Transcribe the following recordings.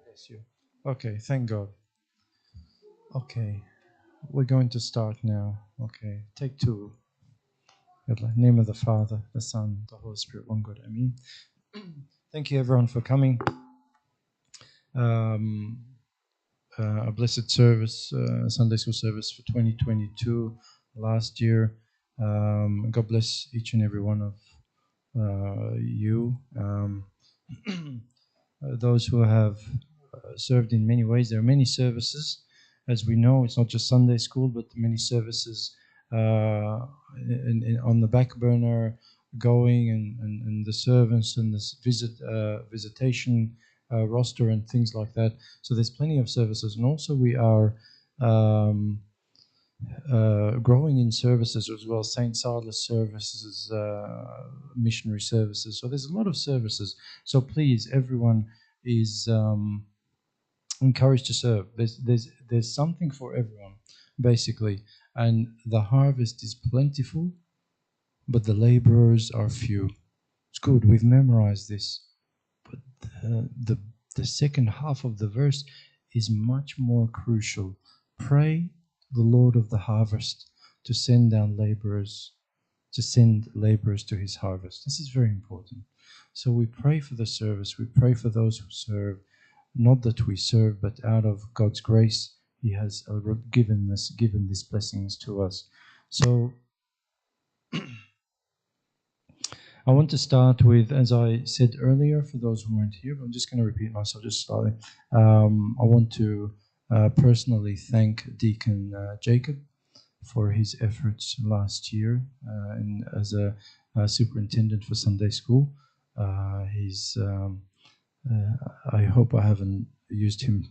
Bless you. Okay, thank God. Okay, we're going to start now. Okay, take two. In the name of the Father, the Son, the Holy Spirit, one God. Amen. Thank you, everyone, for coming. A blessed service, Sunday school service for 2022 last year. God bless each and every one of you. Those who have served in many ways. There are many services. As we know, it's not just Sunday school, but many services on the back burner going, and the servants and this visitation roster and things like that. So there's plenty of services, and also we are growing in services as well. Saint Silas services, missionary services. So there's a lot of services. So please, everyone is encouraged to serve. There's something for everyone, basically, and the harvest is plentiful, but the laborers are few. It's good. We've memorized this, but the second half of the verse is much more crucial. Pray the Lord of the harvest to send down laborers, to send laborers to his harvest. This is very important. So we pray for the service. We pray for those who serve. Not that we serve, but out of God's grace, he has given these blessings to us. So I want to start with, as I said earlier, for those who weren't here, but I'm just going to repeat myself just slightly. I want to personally thank Deacon Jacob for his efforts last year and as a superintendent for Sunday school. I hope I haven't used him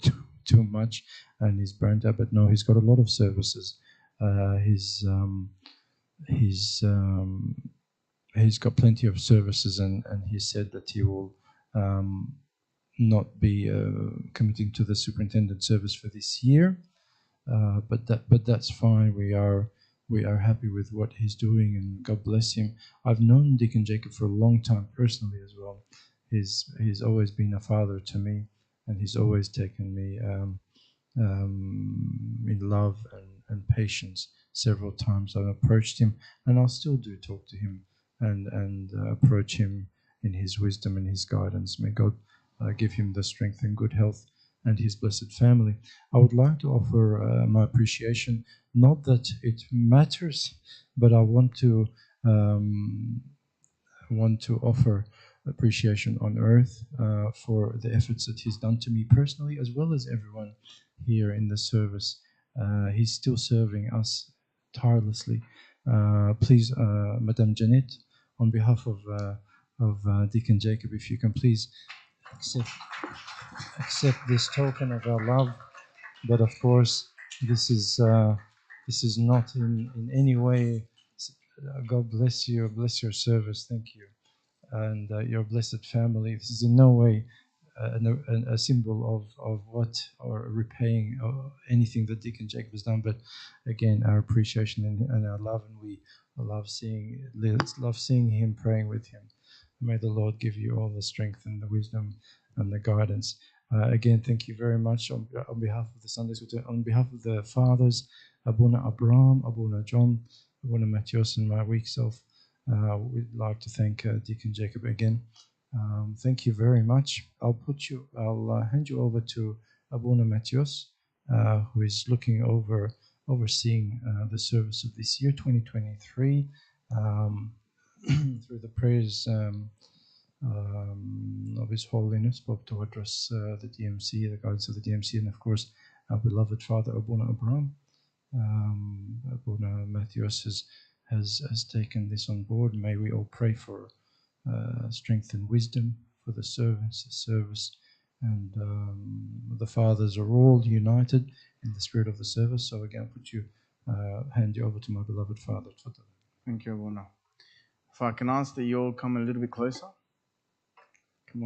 too much and he's burnt out, but no, he's got a lot of services. He's got plenty of services, and he said that he will not be committing to the superintendent service for this year, but that's fine. We are happy with what he's doing, and God bless him. I've known Deacon Jacob for a long time personally as well. He's always been a father to me, and he's always taken me in love and patience. Several times I've approached him, and I'll still do talk to him and approach him in his wisdom and his guidance. May God give him the strength and good health, and his blessed family. I would like to offer my appreciation. Not that it matters, but I want to offer appreciation on earth for the efforts that he's done to me personally, as well as everyone here in the service. He's still serving us tirelessly. Please, Madame Janet, on behalf of Deacon Jacob, if you can please accept this token of our love. But of course, this is not in any way. God bless you, bless your service. Thank you, and your blessed family. This is in no way a symbol of what or repaying or anything that Deacon Jacob has done, but again, our appreciation and our love, and we love seeing him, praying with him. May the Lord give you all the strength and the wisdom and the guidance. Again, thank you very much on behalf of the Sunday School, on behalf of the fathers, Abuna Abraham, Abuna John, Abuna Matthias, and my weak self. We'd like to thank Deacon Jacob again. Thank you very much. I'll hand you over to Abuna Matthias, who is overseeing the service of this year, 2023, through the prayers of His Holiness, Pope Tawadros, the DMC, the guidance of the DMC, and of course our beloved Father Abuna Abraham. Abuna Matthias has taken this on board. May we all pray for strength and wisdom for the servants, the service, and the fathers are all united in the spirit of the service. So again, hand you over to my beloved Father. Thank you, Abuna. If I can ask that you all come a little bit closer. Come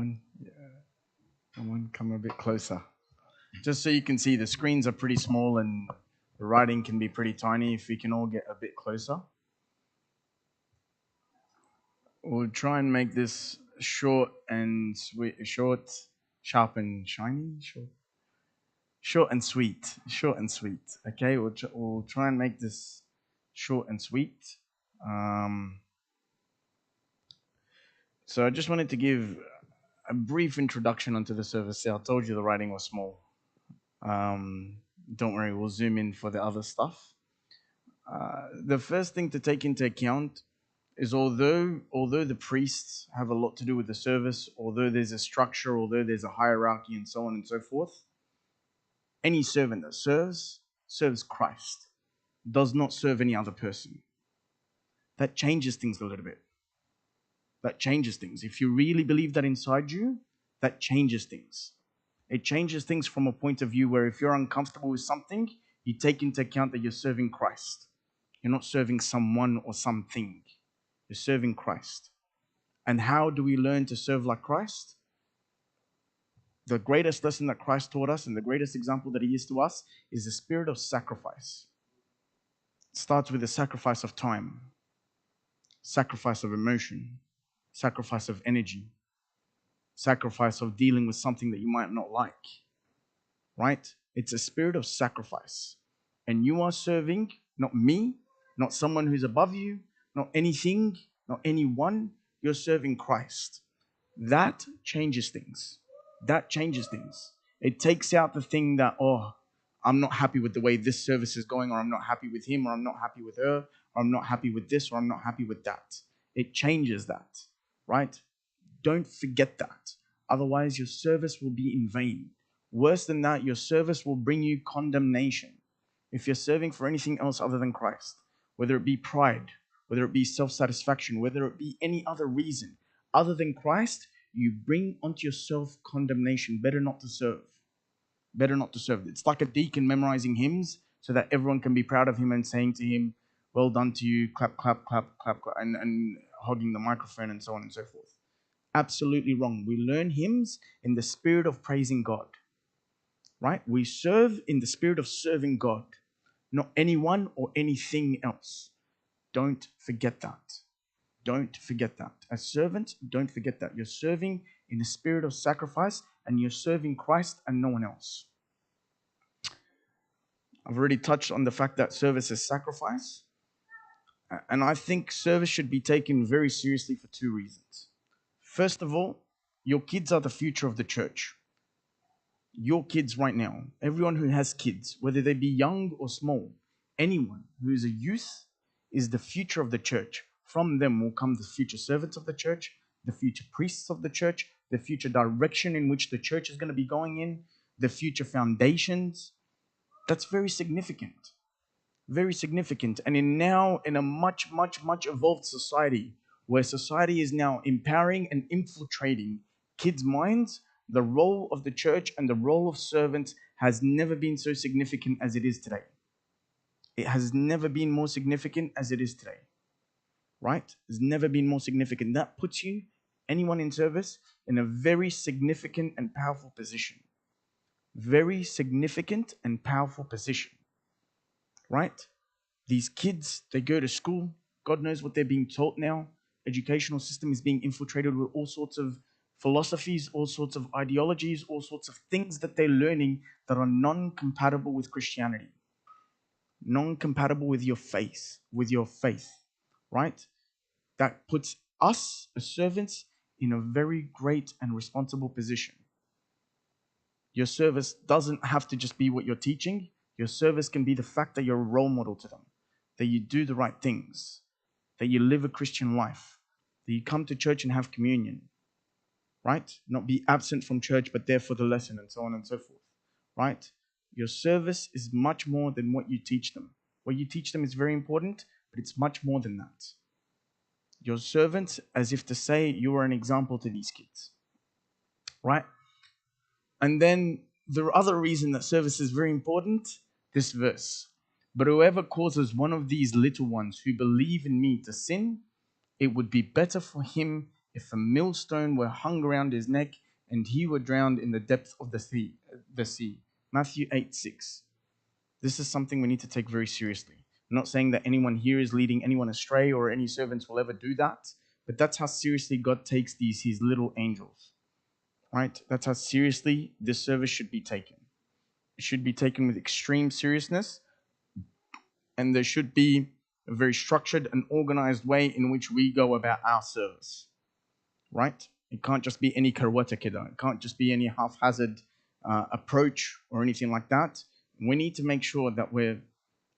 on, come a bit closer. Just so you can see, the screens are pretty small and the writing can be pretty tiny. If we can all get a bit closer. We'll try and make this short and sweet. Short, sharp and shiny. Short and sweet. Short and sweet. Okay, we'll try and make this short and sweet. So I just wanted to give a brief introduction onto the service. I told you the writing was small. Don't worry, we'll zoom in for the other stuff. The first thing to take into account is although the priests have a lot to do with the service, although there's a structure, although there's a hierarchy and so on and so forth, any servant that serves Christ, does not serve any other person. That changes things a little bit. That changes things. If you really believe that inside you, that changes things. It changes things from a point of view where if you're uncomfortable with something, you take into account that you're serving Christ. You're not serving someone or something. You're serving Christ. And how do we learn to serve like Christ? The greatest lesson that Christ taught us and the greatest example that he is to us is the spirit of sacrifice. It starts with the sacrifice of time, sacrifice of emotion, sacrifice of energy, sacrifice of dealing with something that you might not like, right? It's a spirit of sacrifice. And you are serving not me, not someone who's above you, not anything, not anyone. You're serving Christ. That changes things. That changes things. It takes out the thing that, oh, I'm not happy with the way this service is going, or I'm not happy with him, or I'm not happy with her, or I'm not happy with this, or I'm not happy with that. It changes that, right? Don't forget that. Otherwise, your service will be in vain. Worse than that, your service will bring you condemnation. If you're serving for anything else other than Christ, whether it be pride, whether it be self-satisfaction, whether it be any other reason other than Christ, you bring onto yourself condemnation. Better not to serve. Better not to serve. It's like a deacon memorizing hymns so that everyone can be proud of him and saying to him, well done to you, clap, clap, clap, clap, clap, and hogging the microphone and so on and so forth. Absolutely wrong. We learn hymns in the spirit of praising God, right? We serve in the spirit of serving God, not anyone or anything else. Don't forget that. Don't forget that. As servants, don't forget that. You're serving in the spirit of sacrifice and you're serving Christ and no one else. I've already touched on the fact that service is sacrifice. And I think service should be taken very seriously for two reasons. First of all, your kids are the future of the church. Your kids right now, everyone who has kids, whether they be young or small, anyone who is a youth is the future of the church. From them will come the future servants of the church, the future priests of the church, the future direction in which the church is going to be going in, the future foundations. That's very significant. Very significant. And in a much evolved society, where society is now empowering and infiltrating kids' minds, the role of the church and the role of servants has never been so significant as it is today. It has never been more significant as it is today. Right? It's never been more significant. That puts you, anyone in service, in a very significant and powerful position. Very significant and powerful position. Right? These kids, they go to school. God knows what they're being taught now. Educational system is being infiltrated with all sorts of philosophies, all sorts of ideologies, all sorts of things that they're learning that are non-compatible with Christianity. Non-compatible with your faith, right? That puts us as servants in a very great and responsible position. Your service doesn't have to just be what you're teaching. Your service can be the fact that you're a role model to them, that you do the right things, that you live a Christian life, that you come to church and have communion, right? Not be absent from church, but there for the lesson and so on and so forth, right? Your service is much more than what you teach them. What you teach them is very important, but it's much more than that. Your servants, as if to say you are an example to these kids, right? And then the other reason that service is very important, this verse. But whoever causes one of these little ones who believe in me to sin, it would be better for him if a millstone were hung around his neck and he were drowned in the depth of the sea. Matthew 8:6. This is something we need to take very seriously. I'm not saying that anyone here is leading anyone astray or any servants will ever do that, But that's how seriously God takes his little angels, right? That's how seriously this service should be taken. It should be taken with extreme seriousness, and there should be a very structured and organized way in which we go about our service, right? It can't just be any karwata kida. It can't just be any haphazard approach or anything like that. We need to make sure that we're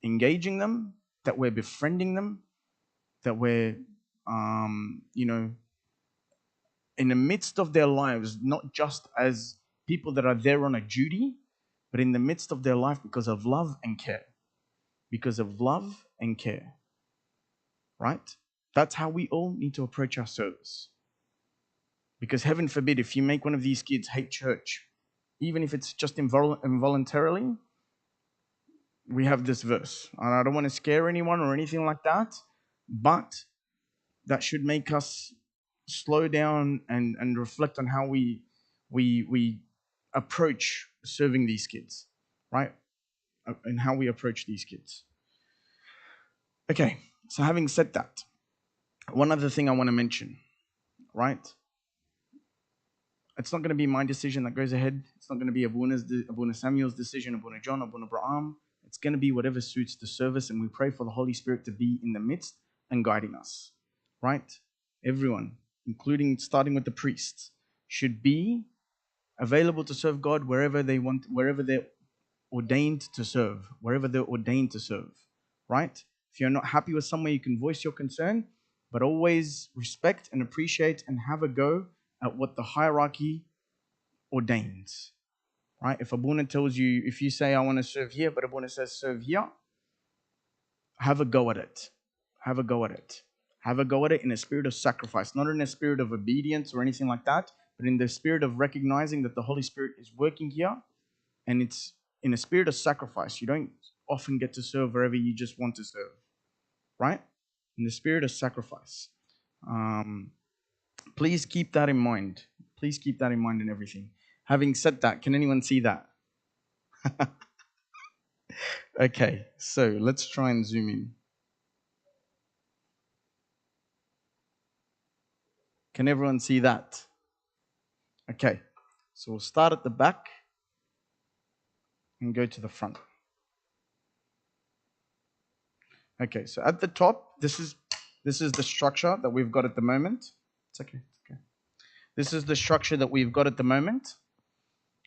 engaging them, that we're befriending them, that we're, in the midst of their lives, not just as people that are there on a duty, but in the midst of their life because of love and care. Because of love and care, right? That's how we all need to approach our service. Because heaven forbid, if you make one of these kids hate church, even if it's just involuntarily, we have this verse. And I don't want to scare anyone or anything like that, but that should make us slow down and reflect on how we approach serving these kids, right? And how we approach these kids. Okay, so having said that, one other thing I want to mention, right? It's not going to be my decision that goes ahead. It's not going to be Abuna Samuel's decision, Abuna John, Abuna Braham. It's going to be whatever suits the service, and we pray for the Holy Spirit to be in the midst and guiding us, right? Everyone, including starting with the priests, should be available to serve God wherever they want, wherever they're ordained to serve, right? If you're not happy with somewhere, you can voice your concern, but always respect and appreciate and have a go at what the hierarchy ordains, right? If Abuna tells you, if you say, I want to serve here, but Abuna says serve here, have a go at it. Have a go at it. Have a go at it in a spirit of sacrifice, not in a spirit of obedience or anything like that, but in the spirit of recognizing that the Holy Spirit is working here, and it's in a spirit of sacrifice. You don't often get to serve wherever you just want to serve, right? In the spirit of sacrifice. Please keep that in mind. Please keep that in mind in everything. Having said that, can anyone see that? Okay, so let's try and zoom in. Can everyone see that? Okay, so we'll start at the back and go to the front. Okay, so at the top, this is the structure that we've got at the moment. It's okay. This is the structure that we've got at the moment.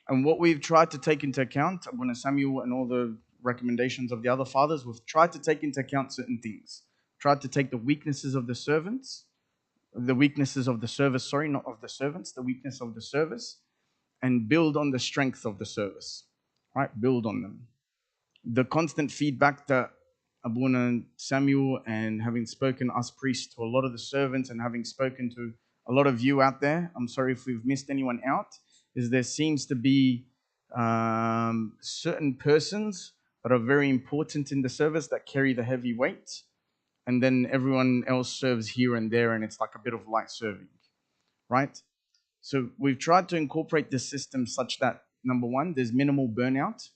And what we've tried to take into account, Abuna Samuel and all the recommendations of the other fathers, we've tried to take into account certain things. Tried to take the weaknesses of the servants, the weaknesses of the service, not of the servants, the weakness of the service, and build on the strength of the service, right? Build on them. The constant feedback that Abuna Samuel, and having spoken us priests to a lot of the servants and having spoken to a lot of you out there, I'm sorry if we've missed anyone out, is there seems to be certain persons that are very important in the service that carry the heavy weight, and then everyone else serves here and there, and it's like a bit of light serving, right? So we've tried to incorporate this system such that, number one, there's minimal burnout.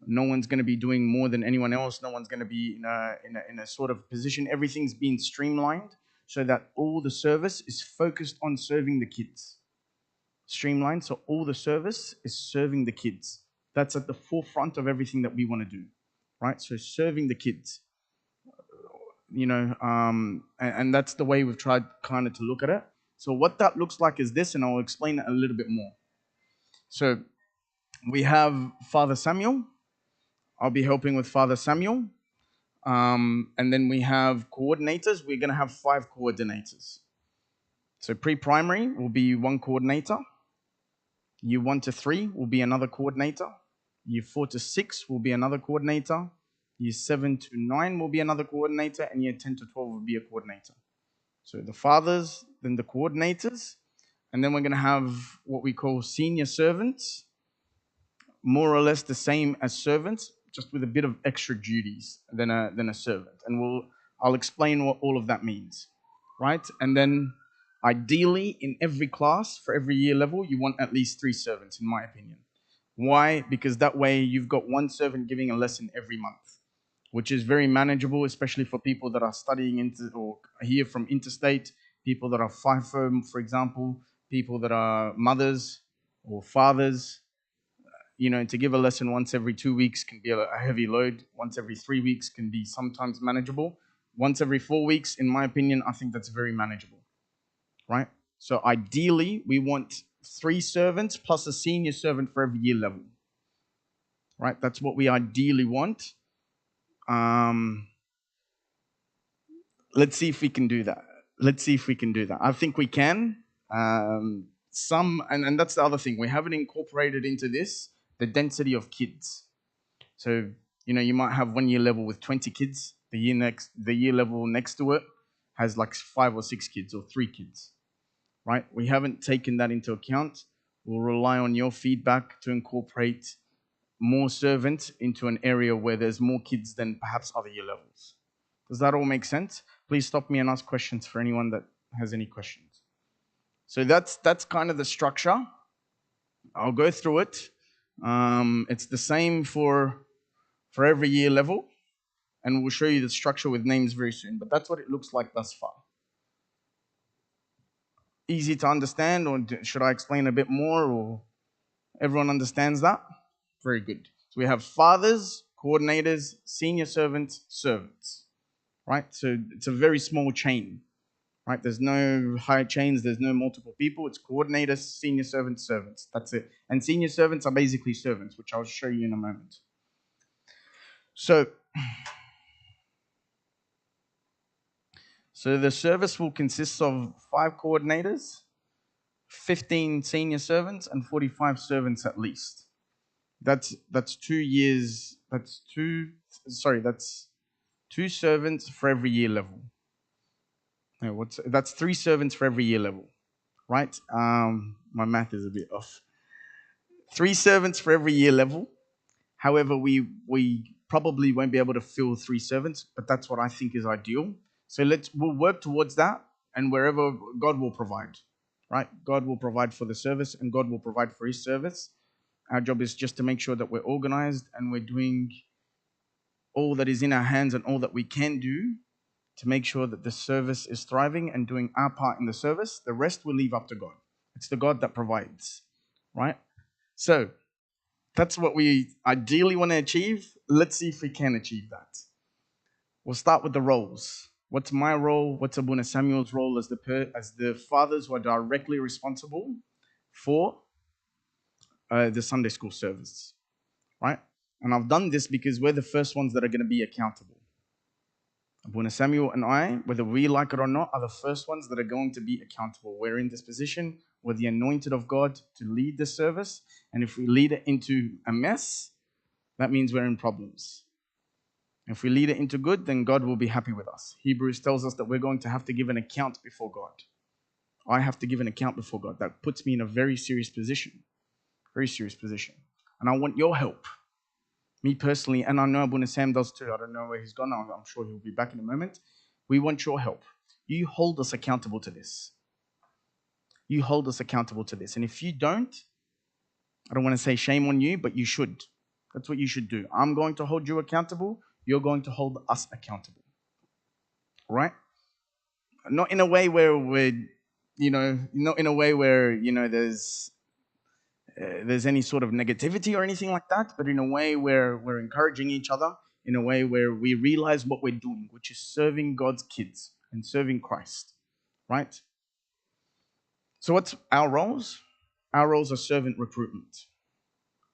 No one's going to be doing more than anyone else. No one's going to be in a sort of position. Everything's been streamlined so that all the service is focused on serving the kids. Streamlined, so all the service is serving the kids. That's at the forefront of everything that we want to do, right? So serving the kids, and that's the way we've tried kind of to look at it. So what that looks like is this, and I'll explain it a little bit more. So we have Father Samuel. I'll be helping with Father Samuel. And then we have coordinators. We're going to have 5 coordinators. So pre-primary will be 1 coordinator. Year 1 to 3 will be another coordinator. Year 4 to 6 will be another coordinator. Year 7 to 9 will be another coordinator. And year 10 to 12 will be a coordinator. So the fathers, then the coordinators. And then we're going to have what we call senior servants. More or less the same as servants, just with a bit of extra duties than a servant. And I'll explain what all of that means, right? And then ideally in every class, for every year level, you want at least 3 servants, in my opinion. Why? Because that way you've got 1 servant giving a lesson every month, which is very manageable, especially for people that are studying or here from interstate. people that are FIFO, for example, people that are mothers or fathers. To give a lesson once every 2 weeks can be a heavy load. Once every 3 weeks can be sometimes manageable. Once every 4 weeks, in my opinion, I think that's very manageable, right? So ideally, we want 3 servants plus a senior servant for every year level, right? That's what we ideally want. Let's see if we can do that. I think we can. And that's the other thing. We haven't incorporated into this the density of kids. So, you might have 1 year level with 20 kids. The year level next to it has like 5 or 6 kids or 3 kids, right? We haven't taken that into account. We'll rely on your feedback to incorporate more servants into an area where there's more kids than perhaps other year levels. Does that all make sense? Please stop me and ask questions for anyone that has any questions. So that's kind of the structure. I'll go through it. It's the same for every year level, and we'll show you the structure with names very soon. But that's what it looks like thus far. Easy to understand, or should I explain a bit more, or everyone understands that? Very good. So we have fathers, coordinators, senior servants, servants, right? So it's a very small chain, right? There's no high chains, there's no multiple people. It's coordinators, senior servants, servants. That's it. And senior servants are basically servants, which I'll show you in a moment. So the service will consist of 5 coordinators, 15 senior servants, and 45 servants at least. That's 2 years. That's 2 servants for every year level. No, that's 3 servants for every year level, right? My math is a bit off. 3 servants for every year level. However, we probably won't be able to fill 3 servants, but that's what I think is ideal. So we'll work towards that, and wherever God will provide, right? God will provide for the service, and God will provide for His service. Our job is just to make sure that we're organized and we're doing all that is in our hands and all that we can do to make sure that the service is thriving and doing our part in the service. The rest we'll leave up to God. It's the God that provides, right? So that's what we ideally want to achieve. Let's see if we can achieve that. We'll start with the roles. What's my role? What's Abuna Samuel's role as the fathers who are directly responsible for the Sunday school service, right? And I've done this because we're the first ones that are going to be accountable. Abuna Samuel and I, whether we like it or not, are the first ones that are going to be accountable. We're in this position. We're the anointed of God to lead the service. And if we lead it into a mess, that means we're in problems. If we lead it into good, then God will be happy with us. Hebrews tells us that we're going to have to give an account before God. I have to give an account before God. That puts me in a very serious position. Very serious position. And I want your help. Me personally, and I know Abuna Sam does too. I don't know where he's gone. I'm sure he'll be back in a moment. We want your help. You hold us accountable to this. You hold us accountable to this. And if you don't, I don't want to say shame on you, but you should. That's what you should do. I'm going to hold you accountable. You're going to hold us accountable. Right? Not in a way where there's any sort of negativity or anything like that, but in a way where we're encouraging each other, in a way where we realize what we're doing, which is serving God's kids and serving Christ, right? So what's our roles? Our roles are servant recruitment.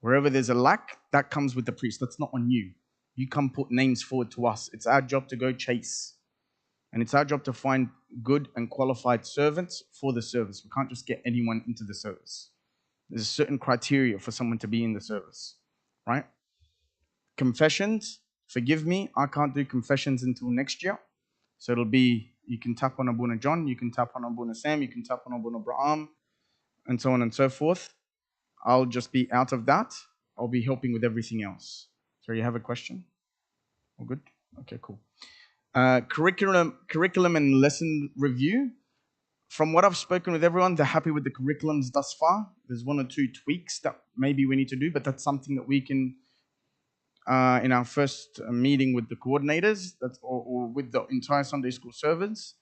Wherever there's a lack, that comes with the priest. That's not on you. You come put names forward to us. It's our job to go chase. And it's our job to find good and qualified servants for the service. We can't just get anyone into the service. There's a certain criteria for someone to be in the service, right? Confessions, forgive me, I can't do confessions until next year. So it'll be, you can tap on Abuna John, you can tap on Abuna Sam, you can tap on Abuna Braham, and so on and so forth. I'll just be out of that. I'll be helping with everything else. So you have a question? All good? Okay, cool. Curriculum and lesson review. From what I've spoken with everyone, they're happy with the curriculums thus far. There's 1 or 2 tweaks that maybe we need to do, but that's something that we can, in our first meeting with the coordinators, or with the entire Sunday school service,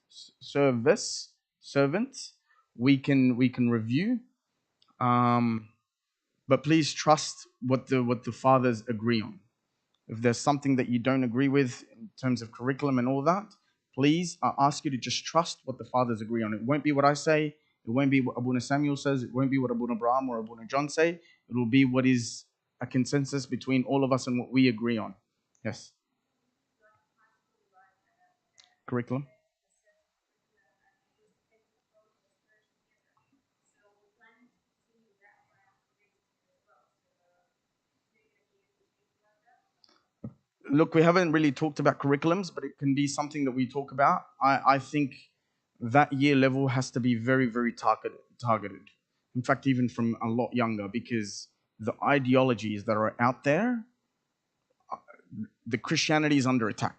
servants, we can review. But please trust what the fathers agree on. If there's something that you don't agree with in terms of curriculum and all that, please, I ask you to just trust what the fathers agree on. It won't be what I say. It won't be what Abuna Samuel says. It won't be what Abuna Abraham or Abuna John say. It will be what is a consensus between all of us and what we agree on. Yes. Curriculum. Look, we haven't really talked about curriculums, but it can be something that we talk about. I think that year level has to be very, very targeted. In fact, even from a lot younger, because the ideologies that are out there, the Christianity is under attack.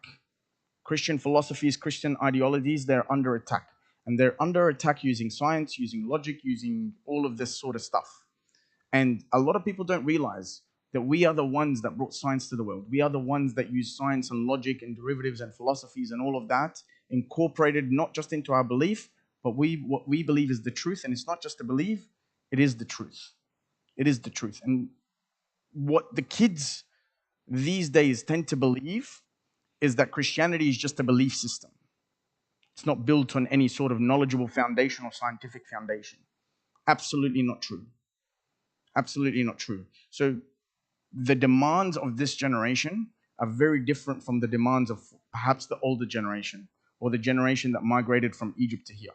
Christian philosophies, Christian ideologies, they're under attack. And they're under attack using science, using logic, using all of this sort of stuff. And a lot of people don't realize that we are the ones that brought science to the world. We are the ones that use science and logic and derivatives and philosophies and all of that, incorporated not just into our belief, but what we believe is the truth. And it's not just a belief, it is the truth. It is the truth. And what the kids these days tend to believe is that Christianity is just a belief system. It's not built on any sort of knowledgeable foundation or scientific foundation. Absolutely not true. Absolutely not true. So the demands of this generation are very different from the demands of perhaps the older generation or the generation that migrated from Egypt to here,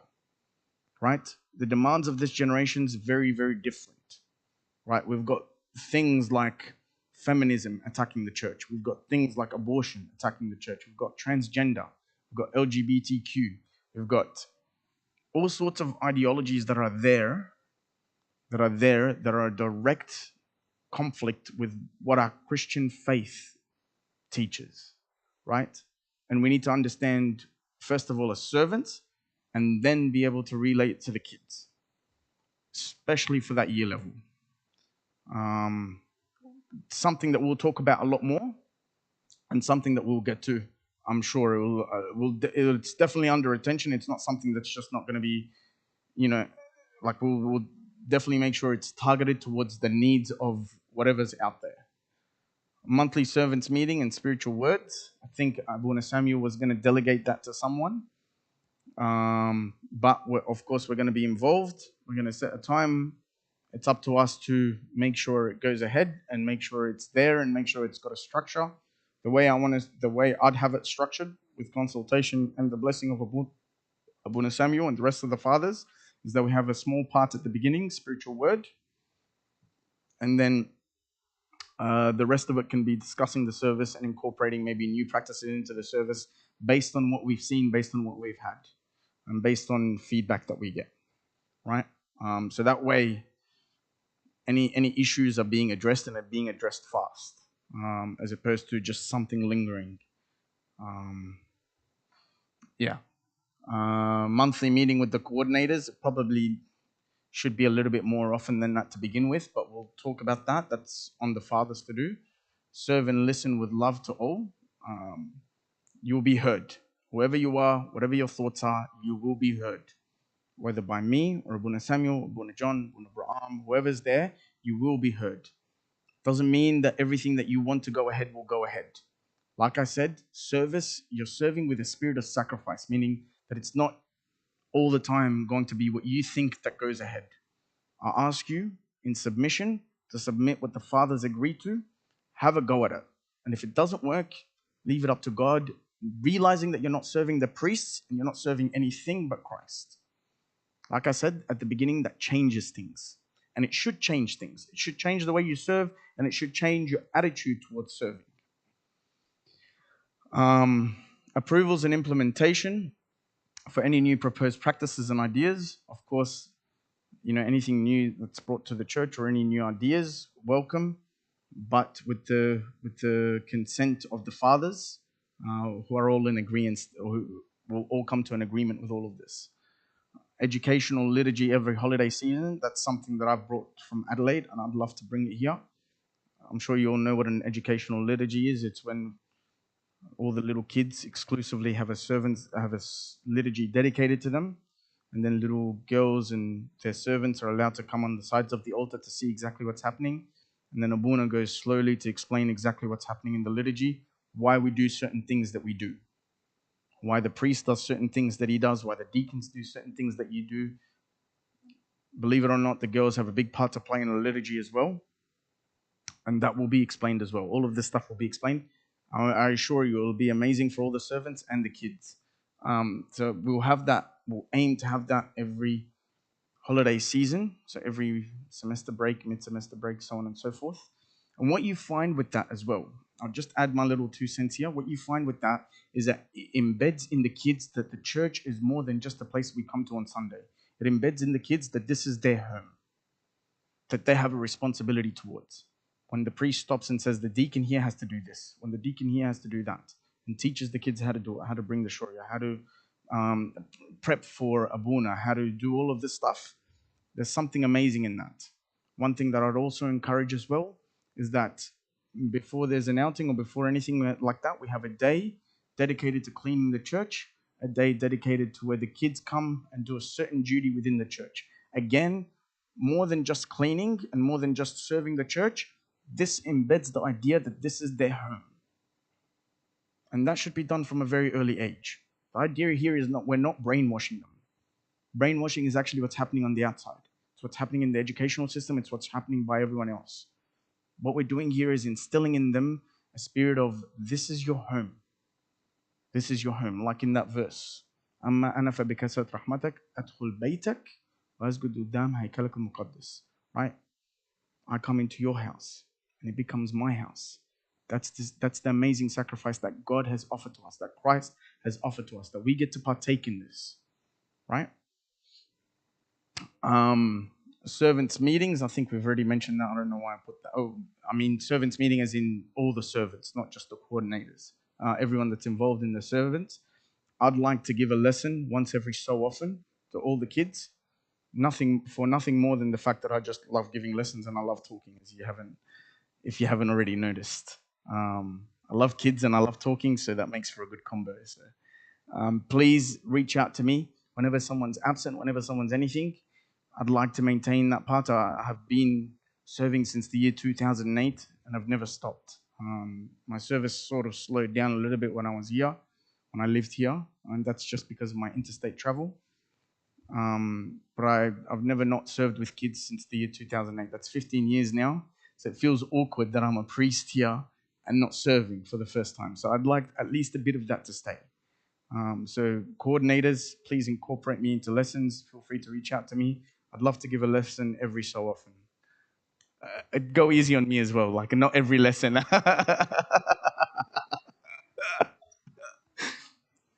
right? The demands of this generation is very, very different, right? We've got things like feminism attacking the church. We've got things like abortion attacking the church. We've got transgender. We've got LGBTQ. We've got all sorts of ideologies that are that are a direct conflict with what our Christian faith teaches, right? And we need to understand, first of all, as servants, and then be able to relate to the kids, especially for that year level. Something that we'll talk about a lot more, and something that we'll get to. I'm sure it's definitely under attention. It's not something that's just not going to be, like we'll definitely make sure it's targeted towards the needs of whatever's out there. Monthly servants meeting and spiritual words. I think Abuna Samuel was going to delegate that to someone. But of course, we're going to be involved. We're going to set a time. It's up to us to make sure it goes ahead and make sure it's there and make sure it's got a structure. The way I'd have it structured with consultation and the blessing of Abuna Samuel and the rest of the fathers is that we have a small part at the beginning, spiritual word, and then the rest of it can be discussing the service and incorporating maybe new practices into the service based on what we've seen, based on what we've had, and based on feedback that we get, right? So that way, any issues are being addressed and are being addressed fast, as opposed to just something lingering. Monthly meeting with the coordinators probably should be a little bit more often than that to begin with, but we'll talk about that. That's on the fathers to do. Serve and listen with love to all. You will be heard. Whoever you are, whatever your thoughts are, you will be heard. Whether by me or Abuna Samuel, Abuna John, Abuna Abraham, whoever's there, you will be heard. Doesn't mean that everything that you want to go ahead will go ahead. Like I said, you're serving with a spirit of sacrifice, meaning that it's not all the time going to be what you think that goes ahead. I ask you in submission to submit what the fathers agree to, have a go at it. And if it doesn't work, leave it up to God, realizing that you're not serving the priests and you're not serving anything but Christ. Like I said at the beginning, that changes things. And it should change things. It should change the way you serve, and it should change your attitude towards serving. Approvals and implementation for any new proposed practices and ideas. Of course, anything new that's brought to the church or any new ideas, welcome, but with the consent of the fathers, who are all in agreement, or who will all come to an agreement with all of this. Educational liturgy every holiday season, that's something that I've brought from Adelaide, and I'd love to bring it here. I'm sure you all know what an educational liturgy is. It's when all the little kids exclusively have a liturgy dedicated to them, and then little girls and their servants are allowed to come on the sides of the altar to see exactly what's happening. And then Abuna goes slowly to explain exactly what's happening in the liturgy, why we do certain things that we do, why the priest does certain things that he does, why the deacons do certain things that you do. Believe it or not, the girls have a big part to play in the liturgy as well. And that will be explained as well. All of this stuff will be explained. I assure you, it will be amazing for all the servants and the kids. So we'll have that. We'll aim to have that every holiday season. So every semester break, mid-semester break, so on and so forth. And what you find with that as well, I'll just add my little 2 cents here. What you find with that is that it embeds in the kids that the church is more than just a place we come to on Sunday. It embeds in the kids that this is their home, that they have a responsibility towards. When the priest stops and says the deacon here has to do this, when the deacon here has to do that, and teaches the kids how to do it, how to bring the shoria, how to prep for Abuna, how to do all of this stuff, there's something amazing in that. One thing that I'd also encourage as well is that before there's an outing or before anything like that, we have a day dedicated to cleaning the church, a day dedicated to where the kids come and do a certain duty within the church. Again, more than just cleaning and more than just serving the church, this embeds the idea that this is their home. And that should be done from a very early age. The idea here is we're not brainwashing them. Brainwashing is actually what's happening on the outside. It's what's happening in the educational system. It's what's happening by everyone else. What we're doing here is instilling in them a spirit of, this is your home. This is your home. Like in that verse. أما أنا فبكثرة رحمتك أدخل بيتك وأسجد قدام هيكلك المقدس. Right? I come into your house and it becomes my house. That's the amazing sacrifice that God has offered to us, that Christ has offered to us, that we get to partake in this. Right? Servants meetings, I think we've already mentioned that. I don't know why I put that. Oh, I mean servants meeting as in all the servants, not just the coordinators. Everyone that's involved in the servants. I'd like to give a lesson once every so often to all the kids. Nothing more than the fact that I just love giving lessons and I love talking, if you haven't already noticed. I love kids and I love talking, so that makes for a good combo. So please reach out to me whenever someone's absent, whenever someone's anything. I'd like to maintain that part. I have been serving since the year 2008 and I've never stopped. My service sort of slowed down a little bit when I was here, when I lived here, and that's just because of my interstate travel. But I've never not served with kids since the year 2008. That's 15 years now. So it feels awkward that I'm a priest here and not serving for the first time. So I'd like at least a bit of that to stay. So coordinators, please incorporate me into lessons. Feel free to reach out to me. I'd love to give a lesson every so often. Go easy on me as well, like not every lesson.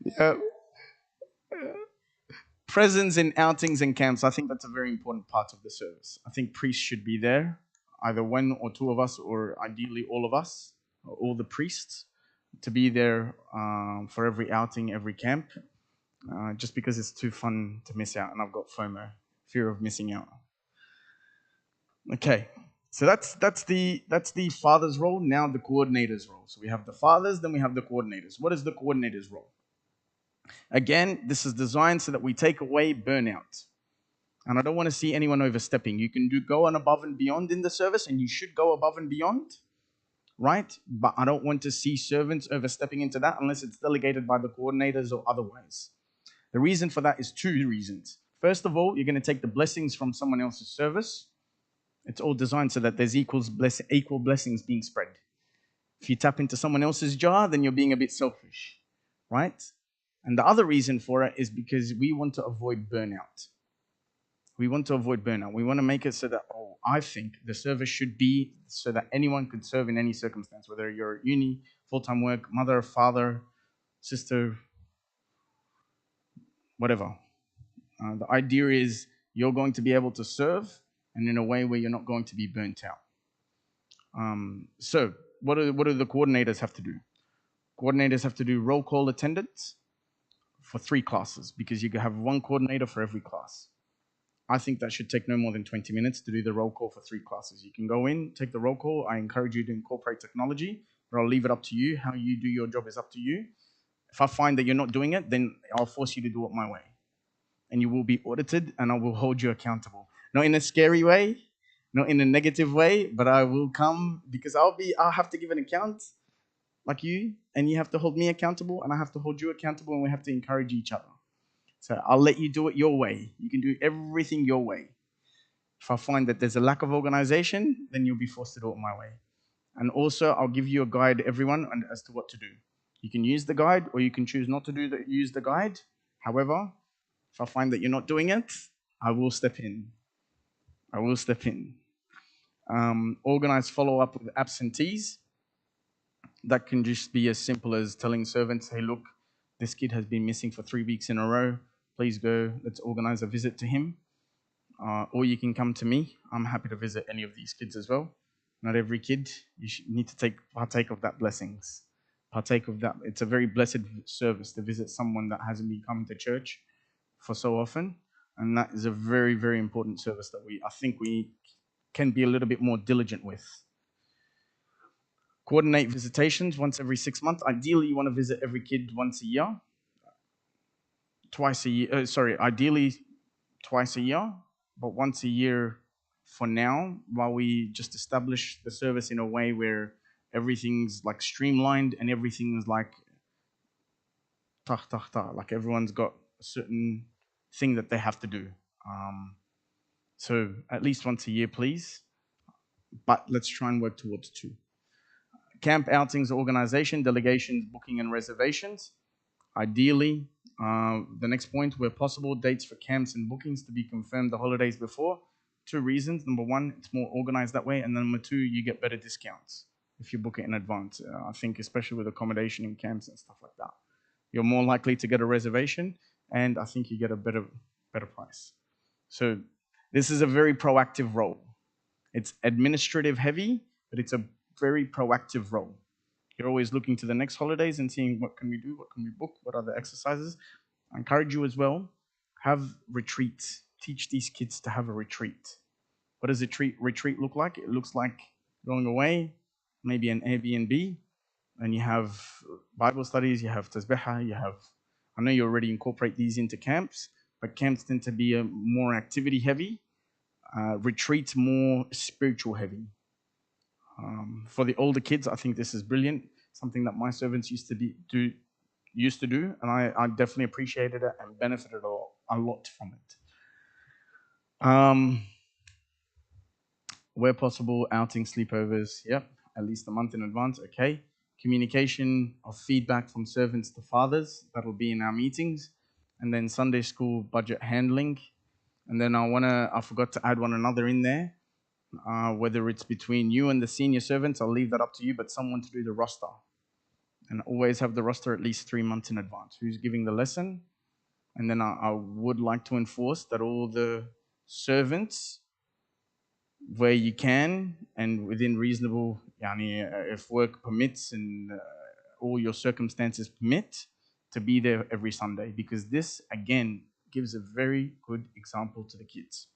Yeah. Presence in outings and camps, I think that's a very important part of the service. I think priests should be there, either one or two of us, or ideally all of us, or all the priests, to be there for every outing, every camp, just because it's too fun to miss out, and I've got FOMO, fear of missing out. Okay, so that's the father's role. Now the coordinator's role. So we have the fathers, then we have the coordinators. What is the coordinator's role? Again, this is designed so that we take away burnout. And I don't want to see anyone overstepping. You can go on above and beyond in the service, and you should go above and beyond, right? But I don't want to see servants overstepping into that unless it's delegated by the coordinators or otherwise. The reason for that is 2 reasons. First of all, you're going to take the blessings from someone else's service. It's all designed so that there's equal blessings being spread. If you tap into someone else's jar, then you're being a bit selfish, right? And the other reason for it is because we want to avoid burnout. We want to avoid burnout. We want to make it so that, I think the service should be so that anyone could serve in any circumstance, whether you're at uni, full-time work, mother, father, sister, whatever. The idea is you're going to be able to serve and in a way where you're not going to be burnt out. So what do the coordinators have to do? Coordinators have to do roll call attendance for 3 classes because you can have 1 coordinator for every class. I think that should take no more than 20 minutes to do the roll call for 3 classes. You can go in, take the roll call. I encourage you to incorporate technology, but I'll leave it up to you. How you do your job is up to you. If I find that you're not doing it, then I'll force you to do it my way. and you will be audited, and I will hold you accountable. Not in a scary way, not in a negative way, but I will come because I'll have to give an account like you, and you have to hold me accountable, and I have to hold you accountable, and we have to encourage each other. So I'll let you do it your way. You can do everything your way. If I find that there's a lack of organization, then you'll be forced to do it my way. And also, I'll give you a guide, everyone, as to what to do. You can use the guide, or you can choose not to use the guide. However, if I find that you're not doing it, I will step in. I will step in. Organize follow-up with absentees. That can just be as simple as telling servants, hey, look, this kid has been missing for 3 weeks in a row. Please go, let's organize a visit to him. Or you can come to me. I'm happy to visit any of these kids as well. Not every kid. You need to partake of that blessings. Partake of that. It's a very blessed service to visit someone that hasn't been coming to church for so often. And that is a very, very important service that I think we can be a little bit more diligent with. Coordinate visitations once every 6 months. Ideally, you want to visit every kid once a year. Ideally twice a year, but once a year for now, while we just establish the service in a way where everything's like streamlined and everything's like like everyone's got a certain thing that they have to do. So at least once a year, please. But let's try and work towards 2. Camp outings, organization, delegations, booking and reservations. Ideally, the next point, where possible, dates for camps and bookings to be confirmed the holidays before. 2 reasons. Number 1, it's more organized that way. And then number 2, you get better discounts if you book it in advance. I think especially with accommodation in camps and stuff like that. You're more likely to get a reservation, and I think you get a better price. So this is a very proactive role. It's administrative heavy, but it's a very proactive role. You're always looking to the next holidays and seeing what can we do, what can we book, what are the exercises. I encourage you as well, have retreats. Teach these kids to have a retreat. What does a retreat look like? It looks like going away, maybe an Airbnb, and you have Bible studies, you have tasbihah, I know you already incorporate these into camps, but camps tend to be more activity heavy, retreats more spiritual heavy. For the older kids, I think this is brilliant. Something that my servants used to do, and I definitely appreciated it and benefited a lot from it. Where possible, outing, sleepovers, yep, at least a month in advance, okay. Communication of feedback from servants to fathers, that'll be in our meetings. And then Sunday school budget handling. And then I forgot to add one another in there. Whether it's between you and the senior servants, I'll leave that up to you, but someone to do the roster. And always have the roster at least 3 months in advance. Who's giving the lesson? And then I would like to enforce that all the servants, where you can and within reasonable, if work permits and all your circumstances permit, to be there every Sunday, because this, again, gives a very good example to the kids.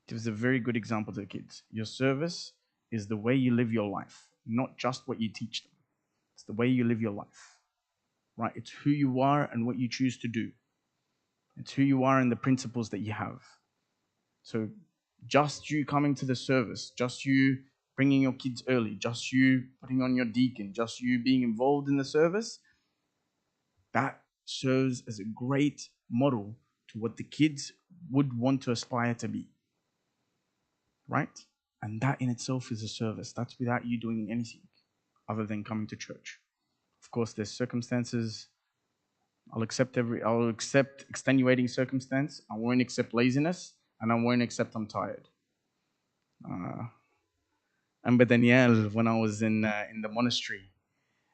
Gives a very good example to the kids. Your service is the way you live your life, not just what you teach them. It's the way you live your life, right? It's who you are and what you choose to do. It's who you are and the principles that you have. So just you coming to the service, just you bringing your kids early, just you putting on your deacon, just you being involved in the service, that serves as a great model to what the kids would want to aspire to be, right? And that in itself is a service. That's without you doing anything other than coming to church. Of course, there's circumstances. I'll accept extenuating circumstance. I won't accept laziness, and I won't accept I'm tired. And Daniel, when I was in the monastery,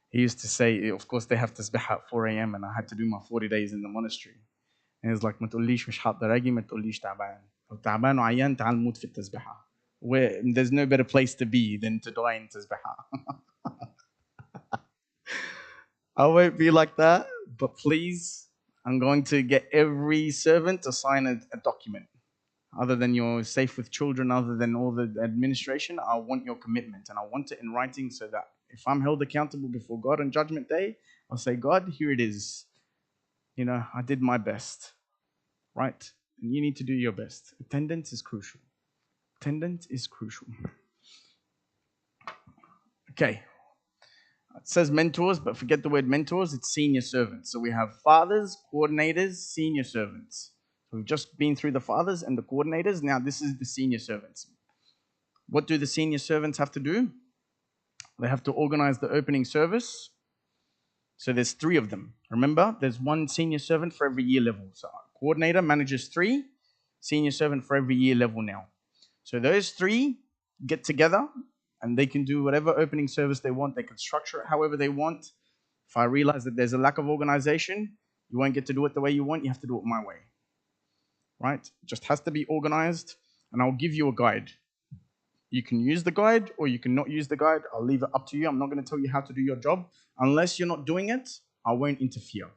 he used to say, of course, they have tasbih at 4 a.m. and I had to do my 40 days in the monastery. And he was like, ما تقوليش مش حاضر أجي، ما تقوليش تعبان. لو تعبان وعيان تعال موت في التسبيحة. Where there's no better place to be than to die in tasbihah. I won't be like that, but please, I'm going to get every servant to sign a document. Other than you're safe with children, other than all the administration, I want your commitment, and I want it in writing so that if I'm held accountable before God on Judgment Day, I'll say, God, here it is. I did my best. right? And you need to do your best. Attendance is crucial. Attendance is crucial. Okay. It says mentors, but forget the word mentors. It's senior servants. So we have fathers, coordinators, senior servants. So we've just been through the fathers and the coordinators. Now this is the senior servants. What do the senior servants have to do? They have to organize the opening service. So there's 3 of them. Remember, there's 1 senior servant for every year level. So coordinator manages 3, senior servant for every year level now. So those 3 get together and they can do whatever opening service they want. They can structure it however they want. If I realize that there's a lack of organization, you won't get to do it the way you want. You have to do it my way. Right? It just has to be organized, and I'll give you a guide. You can use the guide or you can not use the guide. I'll leave it up to you. I'm not going to tell you how to do your job. Unless you're not doing it, I won't interfere.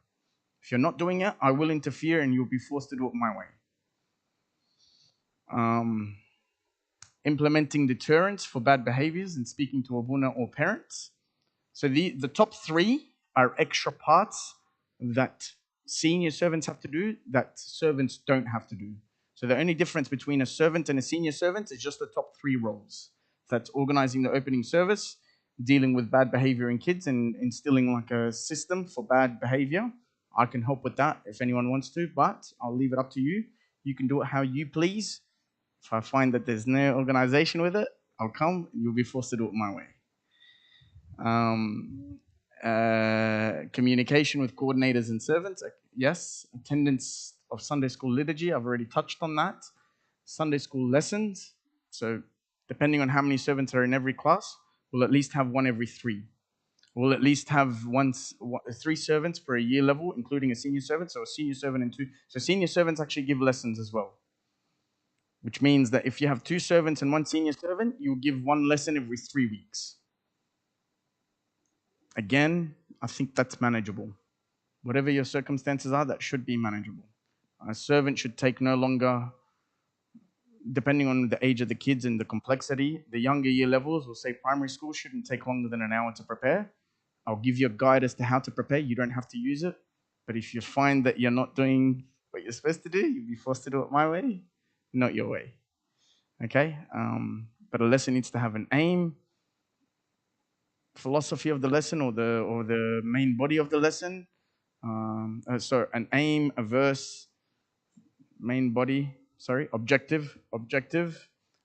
If you're not doing it, I will interfere and you'll be forced to do it my way. Implementing deterrence for bad behaviors and speaking to abuna or parents. So the top 3 are extra parts that senior servants have to do that servants don't have to do. So the only difference between a servant and a senior servant is just the top 3 roles. That's organizing the opening service, dealing with bad behavior in kids and instilling like a system for bad behavior. I can help with that if anyone wants to, but I'll leave it up to you. You can do it how you please. If I find that there's no organization with it, I'll come and you'll be forced to do it my way. Communication with coordinators and servants. Yes. Attendance of Sunday school liturgy. I've already touched on that. Sunday school lessons. So depending on how many servants are in every class, we'll at least have 1 every 3. We'll at least have 3 servants per a year level, including a senior servant. So a senior servant and 2. So senior servants actually give lessons as well. Which means that if you have 2 servants and 1 senior servant, you'll give 1 lesson every 3 weeks. Again, I think that's manageable. Whatever your circumstances are, that should be manageable. A servant should take no longer, depending on the age of the kids and the complexity, the younger year levels, we'll say primary school, shouldn't take longer than an hour to prepare. I'll give you a guide as to how to prepare. You don't have to use it. But if you find that you're not doing what you're supposed to do, you'll be forced to do it my way, not your way. Okay? But a lesson needs to have an aim, philosophy of the lesson, or the main body of the lesson. So an aim, a verse, main body, objective,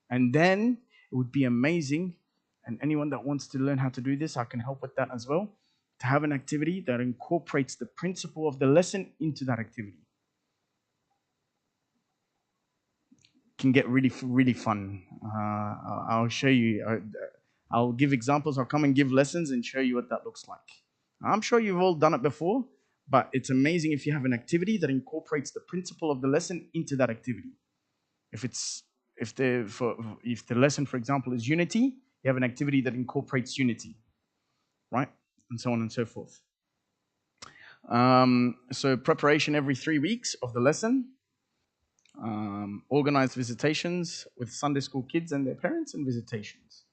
and then it would be amazing, and anyone that wants to learn how to do this, I can help with that as well, to have an activity that incorporates the principle of the lesson into that activity. Can get really, really fun. I'll show you. I'll give examples. I'll come and give lessons and show you what that looks like. I'm sure you've all done it before, but it's amazing if you have an activity that incorporates the principle of the lesson into that activity. If the lesson, for example, is unity, you have an activity that incorporates unity, right? And so on and so forth. So preparation every 3 weeks of the lesson. Organized visitations with Sunday school kids and their parents and visitations.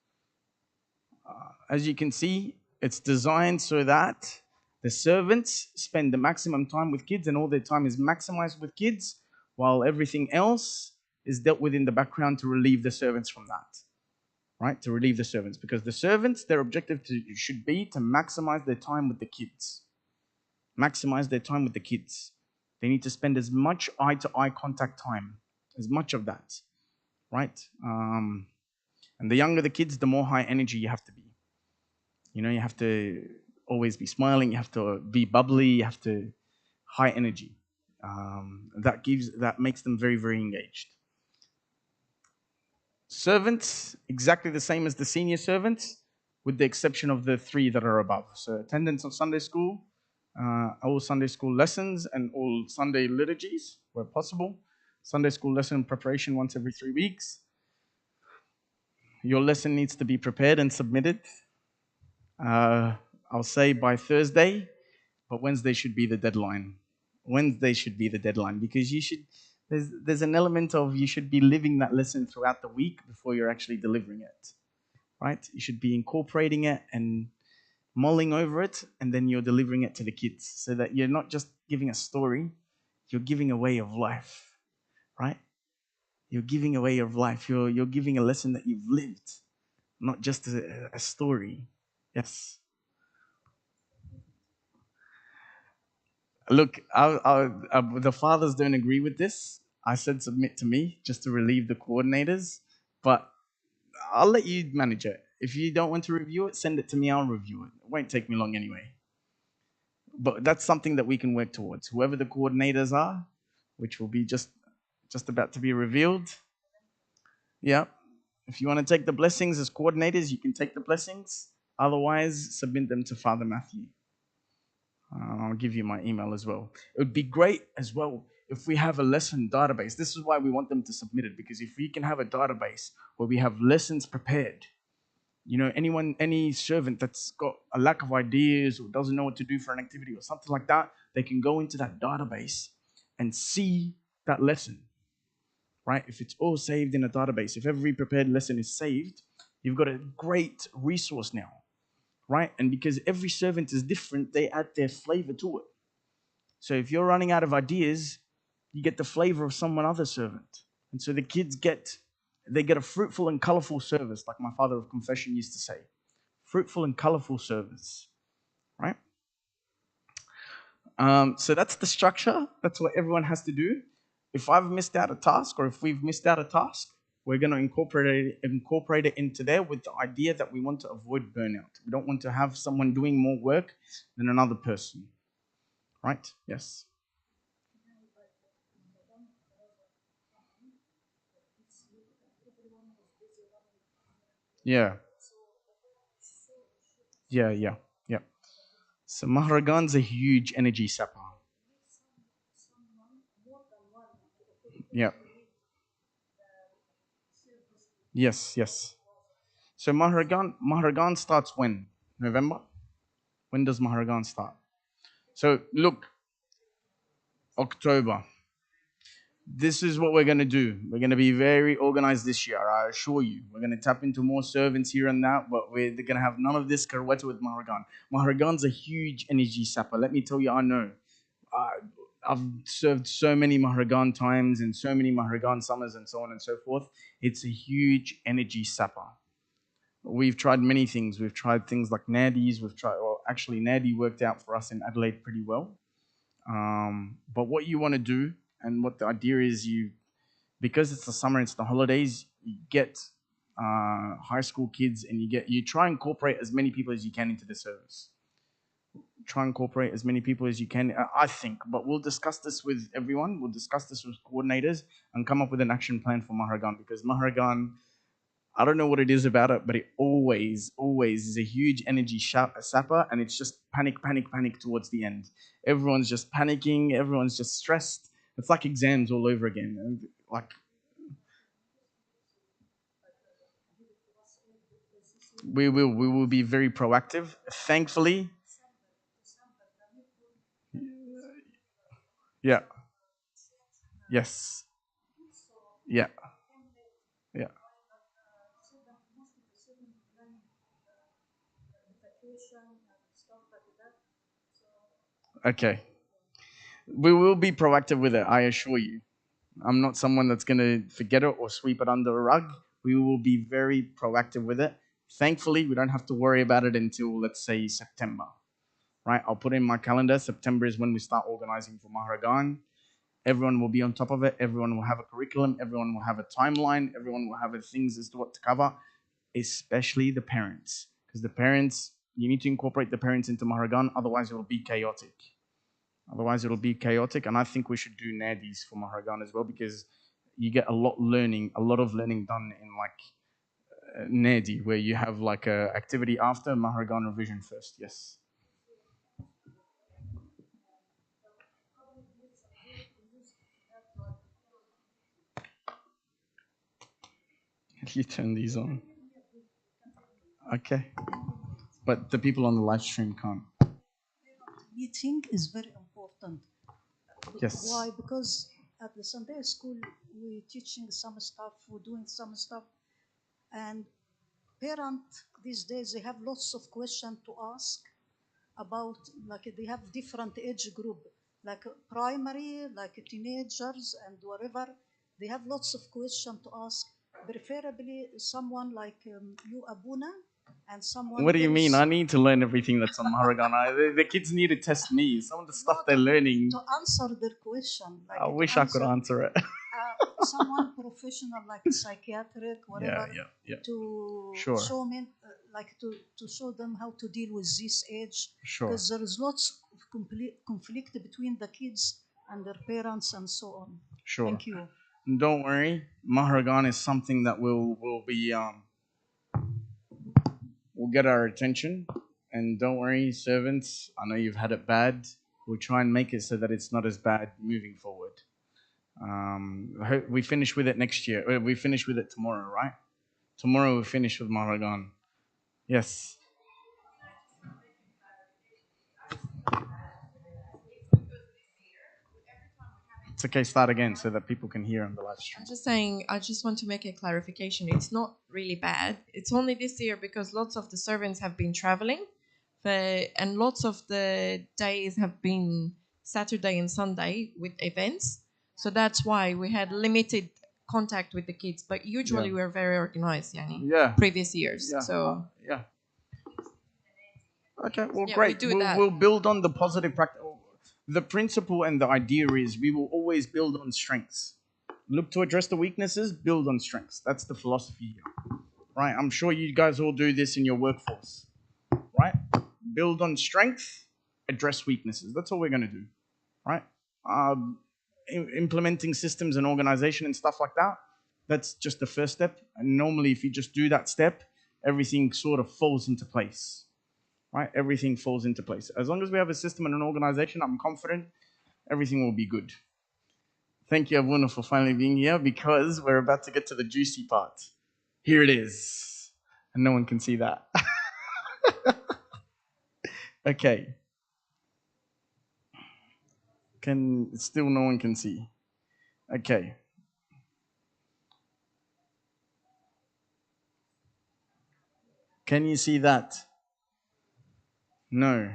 As you can see, it's designed so that the servants spend the maximum time with kids and all their time is maximized with kids, while everything else is dealt with in the background to relieve the servants from that. Right? To relieve the servants. Because the servants, their objective should be to maximize their time with the kids. Maximize their time with the kids. They need to spend as much eye-to-eye contact time, as much of that. Right? And the younger the kids, the more high energy you have to be. You know, you have to always be smiling, you have to be bubbly, you have to high energy. That makes them very, very engaged. Servants, exactly the same as the senior servants, with the exception of the 3 that are above. So attendance on Sunday school, all Sunday school lessons and all Sunday liturgies where possible. Sunday school lesson preparation once every 3 weeks. Your lesson needs to be prepared and submitted. I'll say by Thursday, but Wednesday should be the deadline. Wednesday should be the deadline because there's an element of you should be living that lesson throughout the week before you're actually delivering it, right? You should be incorporating it and mulling over it, and then you're delivering it to the kids so that you're not just giving a story, you're giving a way of life. right? You're giving away your life. You're giving a lesson that you've lived, not just a story. Yes. Look, the fathers don't agree with this. I said submit to me just to relieve the coordinators, but I'll let you manage it. If you don't want to review it, send it to me. I'll review it. It won't take me long anyway. But that's something that we can work towards. Whoever the coordinators are, which will be just about to be revealed. Yeah. If you want to take the blessings as coordinators, you can take the blessings. Otherwise, submit them to Father Matthew. I'll give you my email as well. It would be great as well if we have a lesson database. This is why we want them to submit it, because if we can have a database where we have lessons prepared, any servant that's got a lack of ideas or doesn't know what to do for an activity or something like that, they can go into that database and see that lesson, right? If it's all saved in a database, if every prepared lesson is saved, you've got a great resource now, right? And because every servant is different, they add their flavor to it. So if you're running out of ideas, you get the flavor of someone other servant. And so the kids get a fruitful and colorful service, like my father of confession used to say. Fruitful and colorful service, right? So that's the structure. That's what everyone has to do. If I've missed out a task, or if we've missed out a task, we're going to incorporate it into there with the idea that we want to avoid burnout. We don't want to have someone doing more work than another person, right? Yes. Yeah. Yeah. So Maharagan's a huge energy sapper. Yeah. Yes. So Maharagan starts when? November? When does Maharagan start? So look, October. This is what we're going to do. We're going to be very organized this year, I assure you. We're going to tap into more servants here and that, but we're going to have none of this karweta with Maharagan. Maharagan's a huge energy sapper. Let me tell you, I know. Uh, I've served so many Maharagan times and so many Maharagan summers and so on and so forth. It's a huge energy sapper. We've tried many things. We've tried things like Nadis. Actually, Nadi worked out for us in Adelaide pretty well. But what you want to do, and what the idea is, because it's the summer, it's the holidays, you get high school kids, and you try and incorporate as many people as you can into the service. Try and incorporate as many people as you can, I think. But we'll discuss this with everyone. We'll discuss this with coordinators and come up with an action plan for Maharagan, because Maharagan, I don't know what it is about it, but it always is a huge energy sapper, and it's just panic towards the end. Everyone's just panicking. Everyone's just stressed. It's like exams all over again. And like, we will be very proactive. Thankfully, yeah, yes, yeah, yeah. Okay, we will be proactive with it. I assure you. I'm not someone that's going to forget it or sweep it under a rug. We will be very proactive with it. Thankfully, we don't have to worry about it until, let's say, September, right? I'll put in my calendar. September is when we start organizing for Maharagan. Everyone will be on top of it. Everyone will have a curriculum. Everyone will have a timeline. Everyone will have things as to what to cover, especially the parents. Because the parents, you need to incorporate the parents into Maharagan, otherwise it will be chaotic. And I think we should do Nadis for Maharagan as well, because you get a lot of learning done in like Nadi, where you have like a activity after Maharagan revision first. Yes. You turn these on. Okay. But the people on the live stream can't. Meeting is very important. Yes. Why? Because at the Sunday school, we're teaching some stuff, we're doing some stuff, and parents these days, they have lots of questions to ask about, like they have different age group, like primary, like teenagers and whatever. They have lots of questions to ask, preferably someone like you, Abuna, and someone What do you mean? else. I need to learn everything that's on Maharagan. The kids need to test me. Some of the stuff they're learning, To answer their question. Like I wish I could answer it. someone professional, like psychiatric, whatever, Yeah. to Sure. show me, like to show them how to deal with this age. Sure. Because there is lots of conflict between the kids and their parents and so on. Sure. Thank you. And don't worry, Maharagan is something that will get our attention. And don't worry, servants, I know you've had it bad. We'll try and make it so that it's not as bad moving forward. We finish with it next year. We finish with it tomorrow, right? Tomorrow we finish with Maharagan. Yes. It's okay, start again so that people can hear on the live stream. I'm just saying, I just want to make a clarification. It's not really bad. It's only this year because lots of the servants have been traveling, and lots of the days have been Saturday and Sunday with events. So that's why we had limited contact with the kids. But usually we're very organized, Yani. Yeah. Previous years. Yeah. So Yeah. Okay, well, yeah, great. we do that. We'll build on the positive practice. The principle and the idea is we will always build on strengths. Look to address the weaknesses, build on strengths. That's the philosophy here. Right? I'm sure you guys all do this in your workforce. Right? Build on strength, address weaknesses. That's all we're going to do. Right? Implementing systems and organization and stuff like that, that's just the first step. And normally, if you just do that step, everything sort of falls into place. Right? Everything falls into place. As long as we have a system and an organization, I'm confident everything will be good. Thank you, Abuna, for finally being here because we're about to get to the juicy part. Here it is. And no one can see that. Okay. Still no one can see. Okay. Can you see that? No.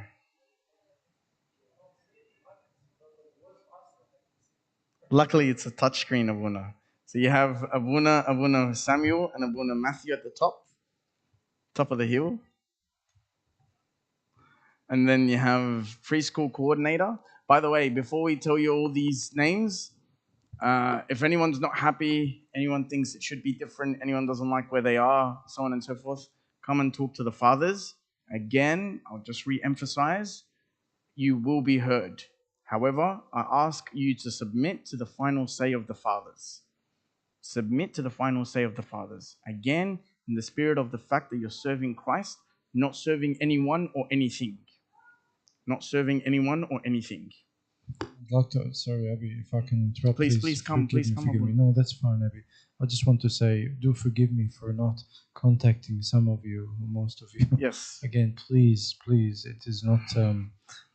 Luckily, it's a touchscreen Abuna. So you have Abuna Samuel, and Abuna Matthew at the top of the hill. And then you have preschool coordinator. By the way, before we tell you all these names, if anyone's not happy, anyone thinks it should be different, anyone doesn't like where they are, so on and so forth, come and talk to the fathers. Again, I'll just re-emphasize, you will be heard. However, I ask you to submit to the final say of the fathers. Submit to the final say of the fathers. Again, in the spirit of the fact that you're serving Christ, not serving anyone or anything. Not serving anyone or anything. Doctor, sorry, Abby, if I can interrupt. Please come. Forgive me. No, that's fine, Abby. I just want to say, do forgive me for not contacting some of you, most of you. Yes. Again, please, it is not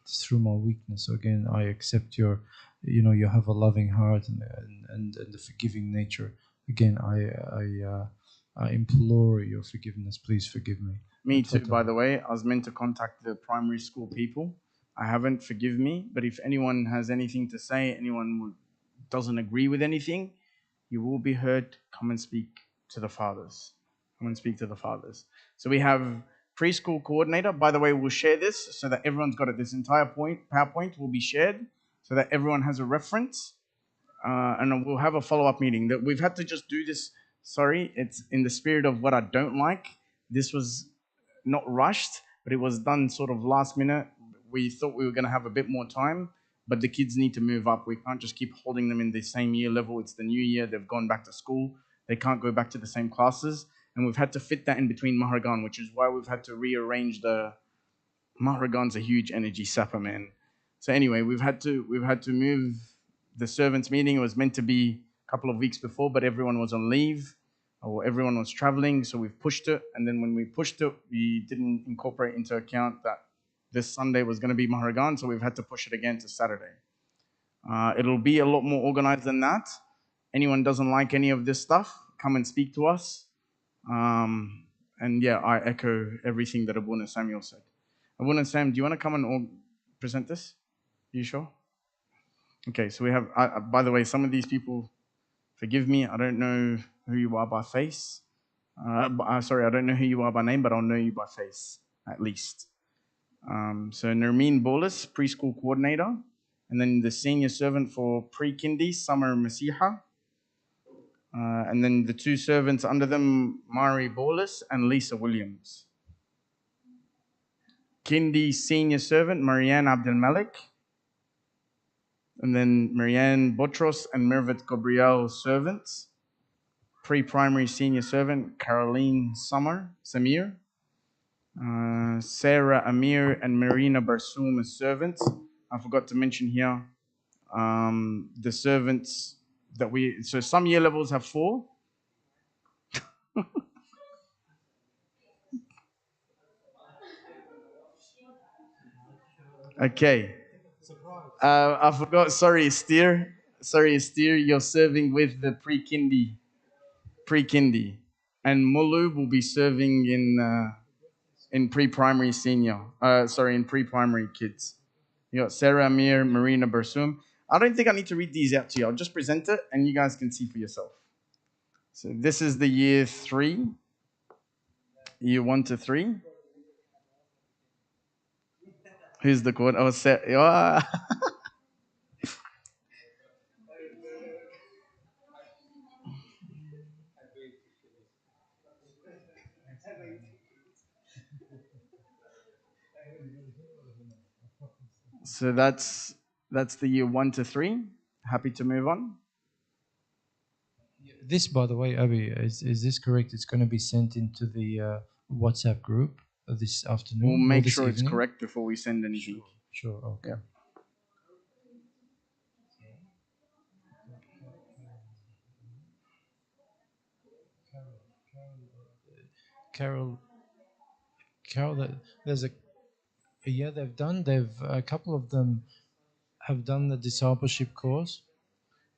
it's through my weakness. Again, I accept your, you have a loving heart and the forgiving nature. Again, I implore your forgiveness. Please forgive me. Me too, by the way. I was meant to contact the primary school people. I haven't, forgive me. But if anyone has anything to say, anyone doesn't agree with anything, you will be heard. Come and speak to the fathers. So we have preschool coordinator. By the way, we'll share this so that everyone's got it. This entire PowerPoint will be shared so that everyone has a reference. And we'll have a follow-up meeting. That we've had to just do this. Sorry, it's in the spirit of what I don't like. This was not rushed, but it was done sort of last minute. We thought we were going to have a bit more time, but the kids need to move up. We can't just keep holding them in the same year level. It's the new year. They've gone back to school. They can't go back to the same classes. And we've had to fit that in between Maharagan, which is why we've had to rearrange the... Maharagan's a huge energy sapper, man. So anyway, we've had to move the servants meeting. It was meant to be a couple of weeks before, but everyone was on leave or everyone was traveling, so we've pushed it. And then when we pushed it, we didn't incorporate into account that this Sunday was going to be Maharagan, so we've had to push it again to Saturday. It'll be a lot more organized than that. Anyone doesn't like any of this stuff, come and speak to us. And yeah, I echo everything that Abuna Samuel said. Abuna Sam, do you want to come and present this? Are you sure? Okay, so we have, by the way, some of these people Forgive me, I don't know who you are by face. Sorry, I don't know who you are by name, but I'll know you by face, at least. So Nermeen Bolus, preschool coordinator. And then the senior servant for pre-kindy, Summer Masiha. And then the two servants under them, Mari Bolus and Lisa Williams. Kindy senior servant, Marianne Abdel Malik. And then Marianne Botros and Mervet Gabriel servants. Pre-primary senior servant, Caroline Samir. Sarah Amir and Marina Barsoum as servants. I forgot to mention here the servants that so some year levels have 4. Okay. I forgot. Sorry, Steer. You're serving with the pre-kindy. And Mulu will be serving in pre-primary senior. In pre-primary kids. You got Sarah Amir, Marina Barsoum. I don't think I need to read these out to you. I'll just present it and you guys can see for yourself. So this is the year 3, year 1 to 3. Who's the quote? Oh, Sarah. So that's the year 1 to 3. Happy to move on. This, by the way, Abby, is this correct? It's going to be sent into the WhatsApp group this afternoon. We'll make this sure evening? it's correct before we send anything. Sure. Okay. Yeah. Carol, there's a a couple of them have done the discipleship course.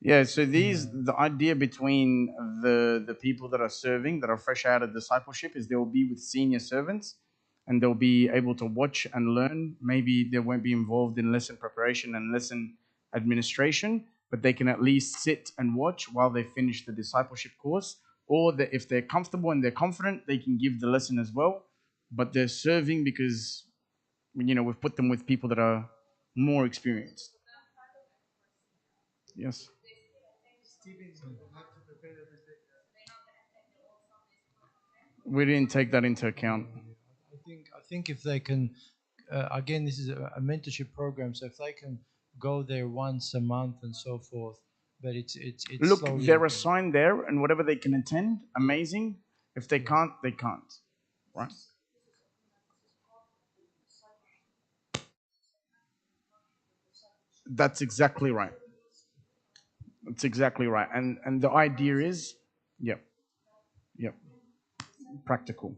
Yeah, so the idea between the people that are serving, that are fresh out of discipleship, is they'll be with senior servants and they'll be able to watch and learn. Maybe they won't be involved in lesson preparation and lesson administration, but they can at least sit and watch while they finish the discipleship course. Or if they're comfortable and they're confident, they can give the lesson as well. But they're serving because, we've put them with people that are more experienced. Yes. We didn't take that into account. I think if they can, again, this is a mentorship program, so if they can go there once a month and so forth, but it's look, slowly. they're assigned there, and whatever they can attend, amazing. If they can't, they can't. Right? That's exactly right. That's exactly right. And the idea is, yep, practical.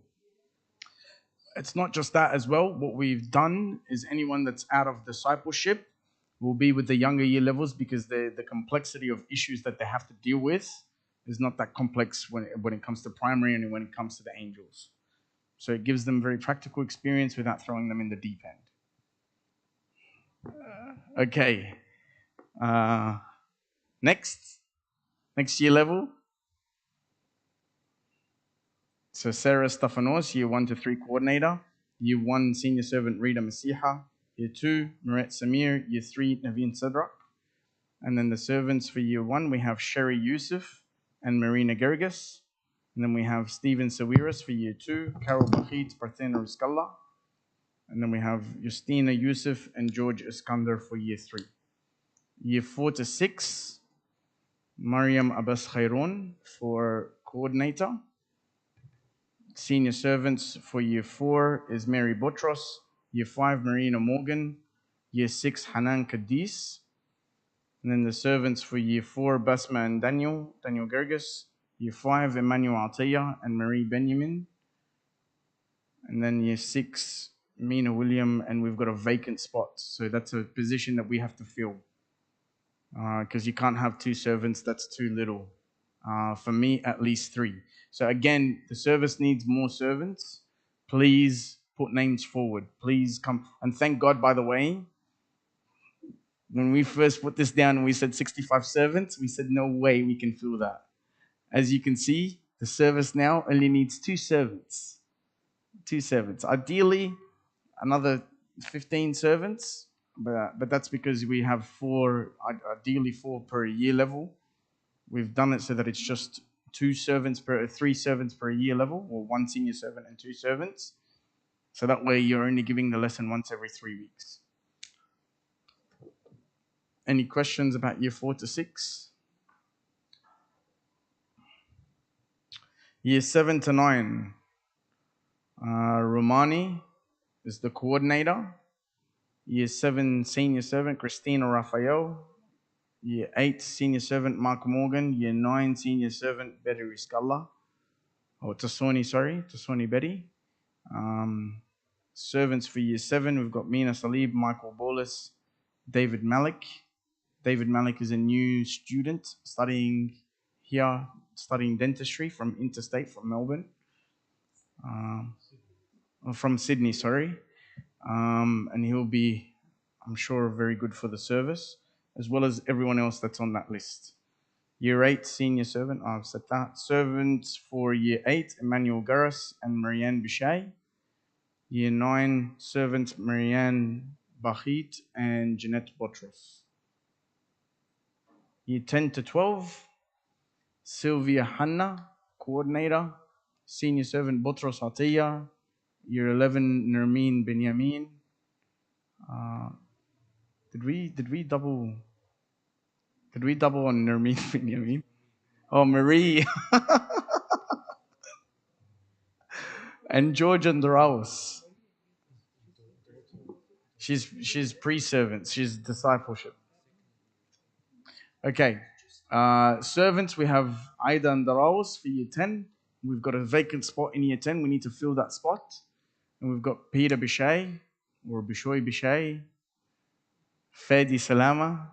It's not just that as well. What we've done is anyone that's out of discipleship will be with the younger year levels because the complexity of issues that they have to deal with is not that complex when it comes to primary and when it comes to the angels. So it gives them very practical experience without throwing them in the deep end. Okay. Next year level. So Sarah Stefanos, year 1 to 3 coordinator. Year 1 senior servant Rita Masiha. Year 2 Murat Samir. Year 3 Naveen Sadrak. And then the servants for year 1 we have Sherry Yusuf and Marina Gerges. And then we have Stephen Sawiris for year 2, Carol Bakhit, Parthena Ruskalla. And then we have Justina Yusuf and George Iskander for year 3. Year 4 to 6, Mariam Abbas Khairon for coordinator. Senior servants for year 4 is Mary Botros. Year 5, Marina Morgan. Year 6, Hanan Kadis. And then the servants for year 4, Basma and Daniel Gerges. Year 5, Emmanuel Ataya and Marie Benjamin. And then year 6, Mina William, and we've got a vacant spot. So that's a position that we have to fill. Because you can't have 2 servants, that's too little. For me, at least 3. So again, the service needs more servants. Please put names forward. Please come. And thank God, by the way, When we first put this down and we said 65 servants, we said no way we can fill that. As you can see, the service now only needs 2 servants. 2 servants. Ideally, another 15 servants, but that's because we have 4, ideally 4 per year level. We've done it so that it's just 3 servants per year level, or 1 senior servant and 2 servants. So that way you're only giving the lesson once every 3 weeks. Any questions about year 4 to 6? Year 7 to 9. Romani is the coordinator. Year 7 senior servant, Christina Raphael. Year 8 senior servant, Mark Morgan. Year 9 senior servant, Betty Riscalla. Tassoni Betty. Servants for year 7, we've got Mina Salib, Michael Bolus, David Malik. David Malik is a new student studying here, studying dentistry from interstate, from Melbourne. From Sydney, sorry. And he'll be, I'm sure, very good for the service, as well as everyone else that's on that list. Year 8, senior servant, I've said that. Servants for year 8, Emmanuel Garris and Marianne Bichet. Year 9, servants, Marianne Bachit and Jeanette Botros. Year 10 to 12, Sylvia Hanna, coordinator. Senior servant, Botros Atiya. Year 11, Nermeen Benyamin. Did we double on Nermeen Benyamin? Oh, Marie. And George Andraus. She's pre-servants. She's discipleship. Okay. Servants, we have Aida Andraus for year 10. We've got a vacant spot in year 10. We need to fill that spot. And we've got Peter Bichet, or Bishoy Bichet, Fedi Salama.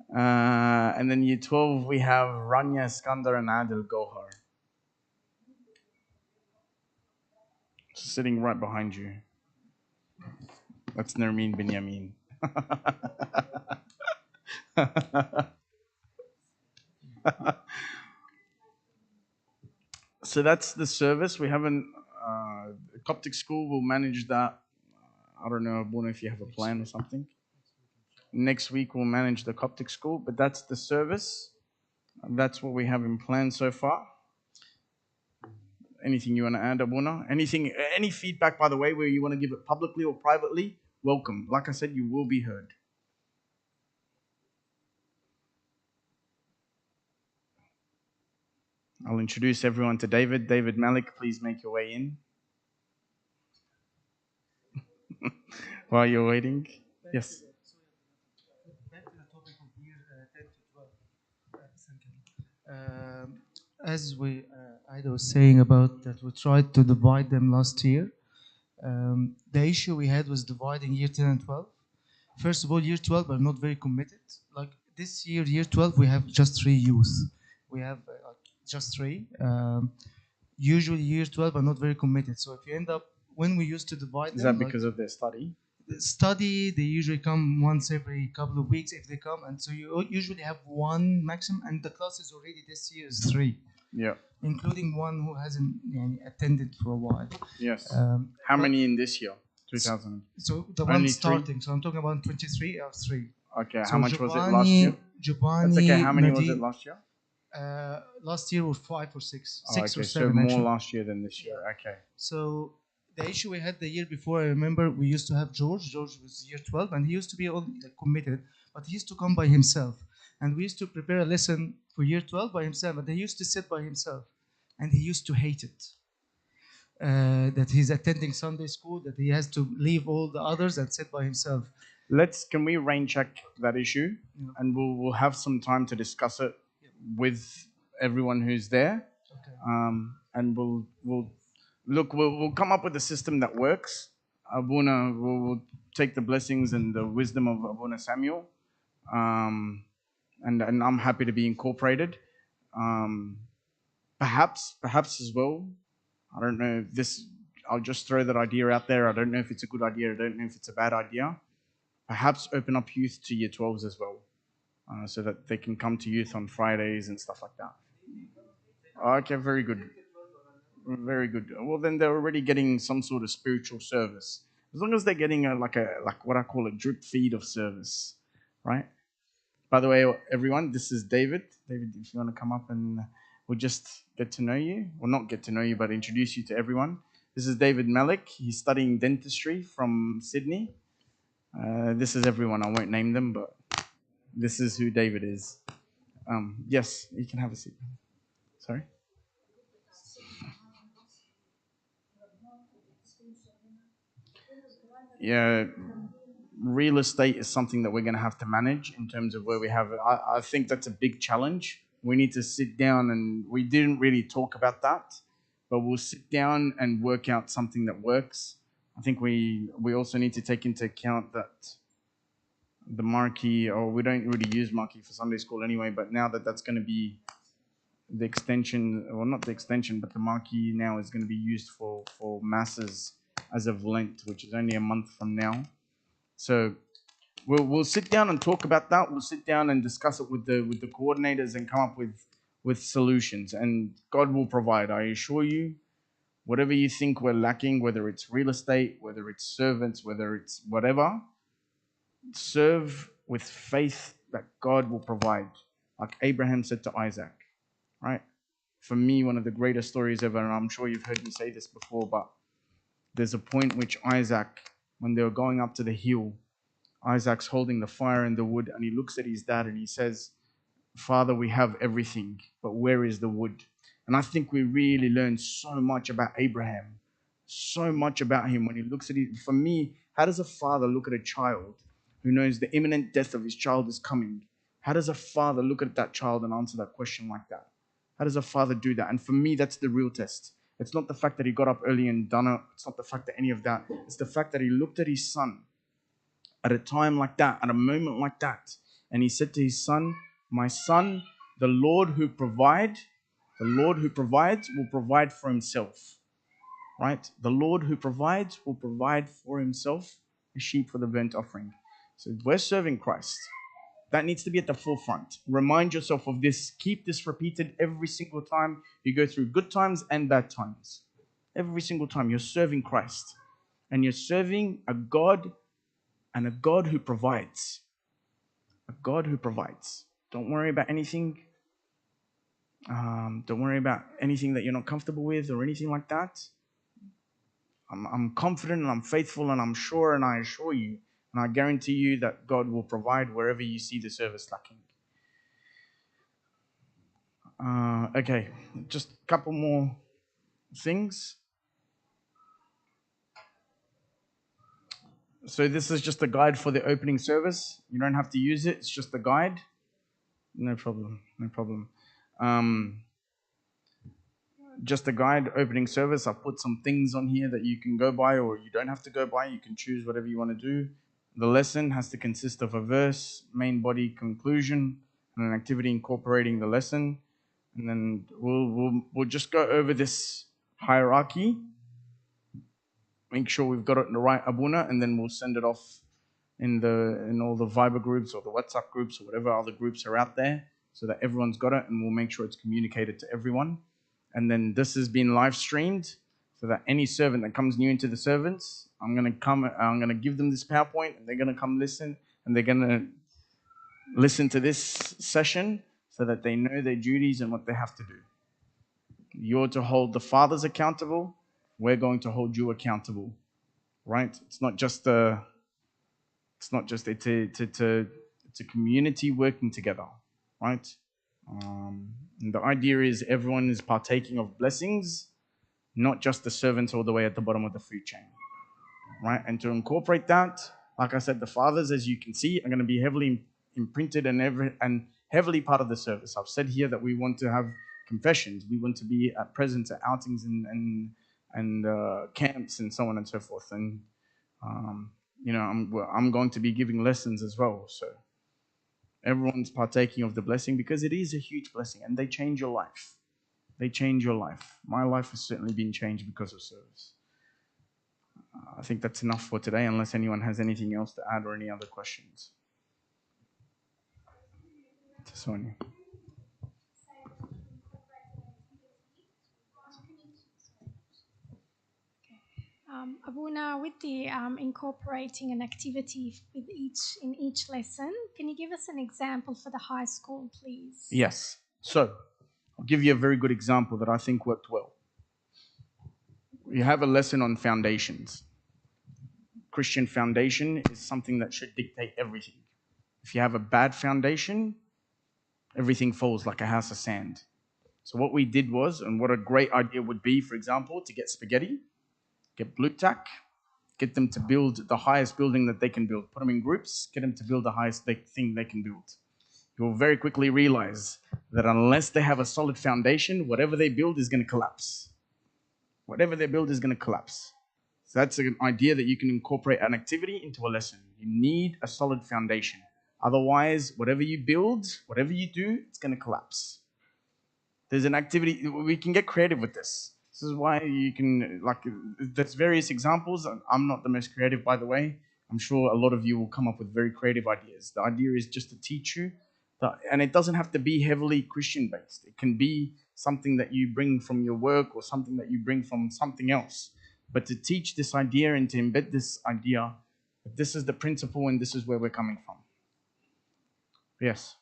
And then year 12, we have Rania Iskandar and Adil Gohar. Sitting right behind you. That's Nermeen Benyamin. So that's the service. We haven't, Coptic school will manage that. I don't know, Abuna, if you have a plan or something. Next week we'll manage the Coptic school, but that's the service. That's what we have in plan so far. Anything you want to add, Abuna? Any feedback, by the way, where you want to give it publicly or privately, welcome. Like I said, you will be heard. I'll introduce everyone to David. David Malik, please make your way in. While you're waiting. Yes. Back to the topic of year 10 to 12. As Ida was saying about that, we tried to divide them last year. The issue we had was dividing year 10 and 12. First of all, year 12 are not very committed. Like this year, year 12, we have just 3 youth. We have just 3. Usually, year 12 are not very committed. So if you end up, when we used to divide Is them, that because of their study? Study, they usually come once every couple of weeks if they come, and so you usually have 1 maximum, and the classes already this year is 3. Yeah. Including one who hasn't attended for a while. Yes. How many in this year? 2000. So the Only one 3? starting. So I'm talking about 23 or 3. Okay. So how much was it last year? Giovanni, That's okay. How many was Nadine, it last year? last year was 5 or 6. Oh, 6 okay. or 7. So more actually. last year than this year. Okay. So the issue we had the year before, I remember we used to have George. George was year 12, and he used to be all committed, but he used to come by himself. And we used to prepare a lesson for year 12 by himself, and he used to sit by himself. And he used to hate it. That he's attending Sunday school, that he has to leave all the others and sit by himself. Can we rain check that issue? Yeah. And we'll have some time to discuss it with everyone who's there. Okay. And we'll come up with a system that works. Abuna will take the blessings and the wisdom of Abuna Samuel. And I'm happy to be incorporated. Perhaps as well, I don't know if I'll just throw that idea out there. I don't know if it's a good idea. I don't know if it's a bad idea. perhaps open up youth to year 12s as well, so that they can come to youth on Fridays and stuff like that. Okay, very good. Very good. Well, then they're already getting some sort of spiritual service. As long as they're getting like what I call a drip feed of service, right? By the way, everyone, this is David. David, if you want to come up and we'll just get to know you, or not get to know you, but introduce you to everyone. This is David Malik. He's studying dentistry from Sydney. This is everyone. I won't name them, but this is who David is. Yes, you can have a seat. Sorry? Yeah, real estate is something that we're going to have to manage in terms of where we have it. I think that's a big challenge. We need to sit down, and we didn't really talk about that, but we'll sit down and work out something that works. I think we also need to take into account that the marquee, or we don't really use marquee for Sunday school anyway, but now that that's going to be the extension, well, not the extension, but the marquee now is going to be used for masses as of Lent, which is only a month from now. So we'll sit down and talk about that. We'll sit down and discuss it with the coordinators and come up with solutions. And God will provide. I assure you, whatever you think we're lacking, whether it's real estate, whether it's servants, whether it's whatever, serve with faith that God will provide. Like Abraham said to Isaac, right? For me, one of the greatest stories ever, and I'm sure you've heard me say this before, but there's a point which Isaac, when they were going up to the hill, Isaac's holding the fire and the wood, and he looks at his dad and he says, Father, we have everything, but where is the wood? And I think we really learn so much about Abraham, so much about him when he looks at it. For me, how does a father look at a child who knows the imminent death of his child is coming? How does a father look at that child and answer that question like that? How does a father do that? And for me, that's the real test. It's not the fact that he got up early and done it. It's not the fact that any of that. It's the fact that he looked at his son at a time like that, at a moment like that. And he said to his son, my son, the Lord who provides will provide for himself. Right? The Lord who provides will provide for himself a sheep for the burnt offering. So we're serving Christ. That needs to be at the forefront. Remind yourself of this. Keep this repeated every single time you go through good times and bad times. Every single time you're serving Christ. And you're serving a God, and a God who provides. A God who provides. Don't worry about anything. Don't worry about anything that you're not comfortable with or anything like that. I'm confident and I'm faithful and I'm sure and I assure you and I guarantee you that God will provide wherever you see the service lacking. Okay, just a couple more things. So this is just a guide for the opening service. You don't have to use it. It's just a guide. No problem. No problem. Just a guide, opening service. I've put some things on here that you can go by or you don't have to go by. You can choose whatever you want to do. The lesson has to consist of a verse, main body, conclusion, and an activity incorporating the lesson. And then we'll just go over this hierarchy, make sure we've got it in the right abuna, and then we'll send it off in all the Viber groups or the WhatsApp groups or whatever other groups are out there, so that everyone's got it, and we'll make sure it's communicated to everyone. And then this has been live streamed, so that any servant that comes new into the servants, I'm gonna give them this PowerPoint, and they're gonna come listen, and they're gonna listen to this session, so that they know their duties and what they have to do. You're to hold the fathers accountable. We're going to hold you accountable, right? It's a community working together, right? And the idea is everyone is partaking of blessings, not just the servants all the way at the bottom of the food chain, right? And to incorporate that, like I said, the fathers, as you can see, are going to be heavily imprinted and heavily part of the service. I've said here that we want to have confessions. We want to be present at outings and camps and so on and so forth. And I'm going to be giving lessons as well. So everyone's partaking of the blessing because it is a huge blessing and they change your life. They change your life. My life has certainly been changed because of service. I think that's enough for today, unless anyone has anything else to add or any other questions. Sonia. Abuna, with the incorporating an activity in each lesson, can you give us an example for the high school, please? Yes. So, I'll give you a very good example that I think worked well. You have a lesson on foundations. Christian foundation is something that should dictate everything. If you have a bad foundation, everything falls like a house of sand. So what we did was, and what a great idea would be, for example, to get spaghetti, get blue tack, get them to build the highest building that they can build. Put them in groups, get them to build the highest thing they can build. You'll very quickly realize that unless they have a solid foundation, whatever they build is going to collapse. Whatever they build is going to collapse. So that's an idea that you can incorporate an activity into a lesson. You need a solid foundation. Otherwise, whatever you build, whatever you do, it's going to collapse. There's an activity, we can get creative with this. This is why you can, there's various examples. I'm not the most creative, by the way. I'm sure a lot of you will come up with very creative ideas. The idea is just to teach you, and it doesn't have to be heavily Christian-based. It can be something that you bring from your work or something that you bring from something else. But to teach this idea and to embed this idea, that this is the principle and this is where we're coming from. Yes.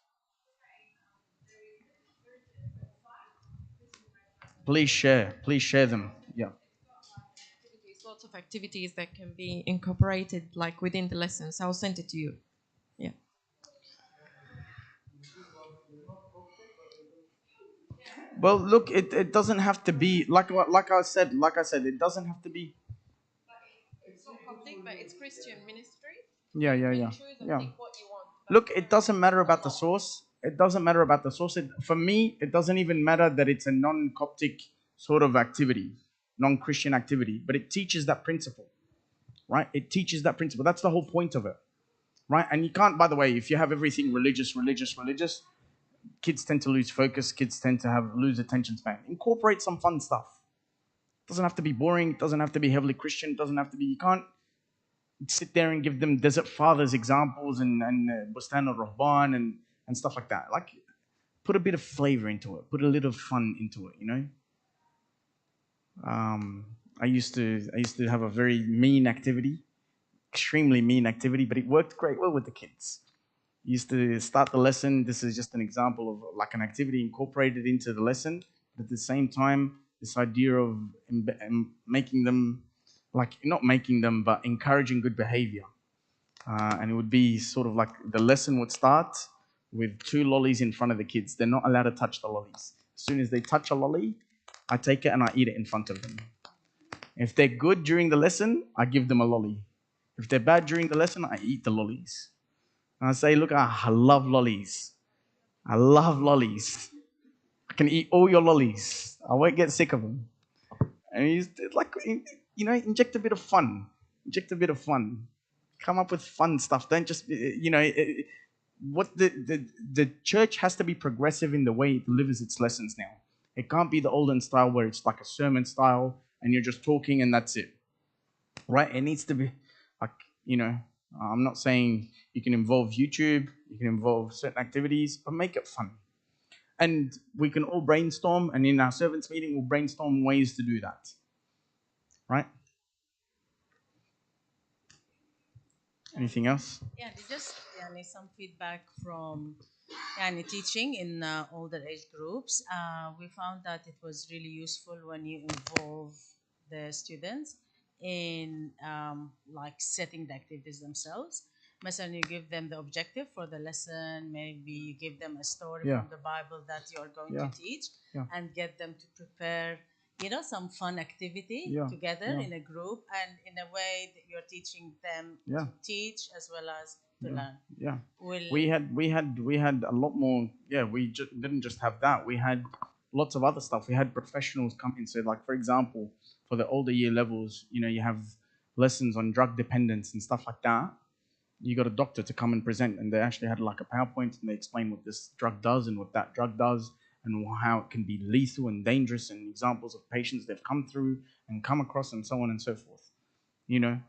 Please share them. Yeah. Lots of activities that can be incorporated like within the lessons. I'll send it to you. Yeah. Well, look, it doesn't have to be like I said, it doesn't have to be. It's not Coptic, but it's Christian ministry. Yeah. Choose and think what you want. Look, it doesn't matter about the source. It doesn't matter about the source. For me, it doesn't even matter that it's a non-Coptic sort of activity, non-Christian activity, but it teaches that principle, right? It teaches that principle. That's the whole point of it, right? And you can't, by the way, if you have everything religious, kids tend to lose focus. Kids tend to lose attention span. Incorporate some fun stuff. It doesn't have to be boring. It doesn't have to be heavily Christian. It doesn't have to be, you can't sit there and give them Desert Fathers examples and Bustan al-Rahban and stuff like that. Like, put a bit of flavor into it. Put a little fun into it, you know? I used to have a very mean activity, extremely mean activity, but it worked great well with the kids. Used to start the lesson. This is just an example of like an activity incorporated into the lesson, but at the same time, this idea of making them, not making them, but encouraging good behavior. And it would be sort of like the lesson would start with 2 lollies in front of the kids. They're not allowed to touch the lollies. As soon as they touch a lolly, I take it and I eat it in front of them. If they're good during the lesson, I give them a lolly. If they're bad during the lesson, I eat the lollies. And I say, look, I love lollies. I love lollies. I can eat all your lollies. I won't get sick of them. And he's like, inject a bit of fun. Inject a bit of fun. Come up with fun stuff. Don't just, what the church has to be progressive in the way it delivers its lessons now. It can't be the olden style where it's like a sermon style and you're just talking and that's it. Right? It needs to be like, I'm not saying you can involve YouTube, you can involve certain activities, but make it fun. And we can all brainstorm, and in our servants meeting, we'll brainstorm ways to do that. Right? Anything else? Yeah, just some feedback from teaching in older age groups. We found that it was really useful when you involve the students in setting the activities themselves. مثلا, you give them the objective for the lesson. Maybe you give them a story from the Bible that you are going to teach, and get them to prepare, some fun activity together in a group, and in a way that you're teaching them to teach as well as to learn. Yeah. We had a lot more. Yeah, we didn't just have that. We had lots of other stuff. We had professionals come in. So, like, for example, for the older year levels, you have lessons on drug dependence and stuff like that. You got a doctor to come and present, and they actually had like a PowerPoint, and they explain what this drug does and what that drug does, and how it can be lethal and dangerous, and examples of patients they've come through and come across, and so on and so forth. You know,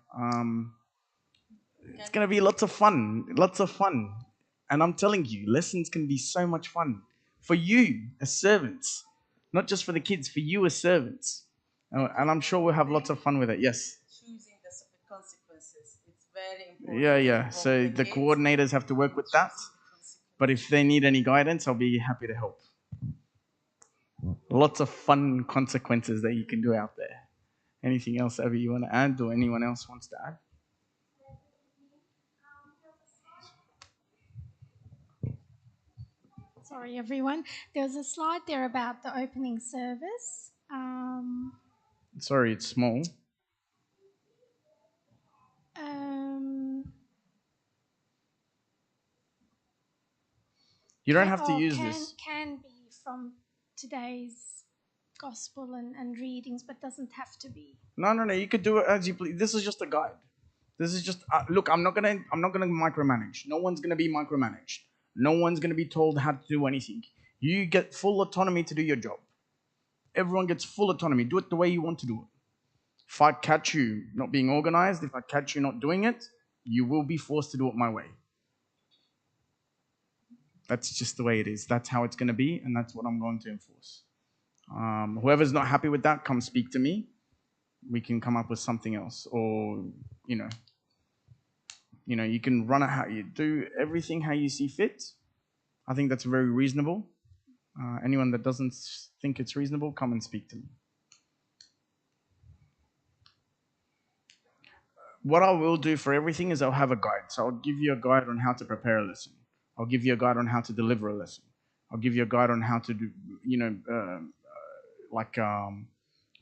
it's going to be lots of fun, lots of fun. And I'm telling you, lessons can be so much fun for you as servants, not just for the kids, for you as servants. And I'm sure we'll have lots of fun with it. Yes. Choosing the consequences. It's very important. Yeah, to yeah. involve So the kids. coordinators have to work with that. But if they need any guidance, I'll be happy to help. Lots of fun consequences that you can do out there. Anything else, Abby, you want to add, or anyone else wants to add? Sorry, everyone. There was a slide there about the opening service. Sorry, it's small. You don't have to use this. Can be from today's gospel and readings, but doesn't have to be. No. You could do it as you please. This is just a guide. This is just look. I'm not gonna micromanage. No one's gonna be micromanaged. No one's gonna be told how to do anything. You get full autonomy to do your job. Everyone gets full autonomy. Do it the way you want to do it. If I catch you not being organized, if I catch you not doing it, you will be forced to do it my way. That's just the way it is. That's how it's going to be, and that's what I'm going to enforce. Whoever's not happy with that, come speak to me. We can come up with something else, or you can run it how you do everything how you see fit. I think that's very reasonable. Anyone that doesn't think it's reasonable, come and speak to me. What I will do for everything is I'll have a guide. So I'll give you a guide on how to prepare a lesson. I'll give you a guide on how to deliver a lesson. I'll give you a guide on how to do,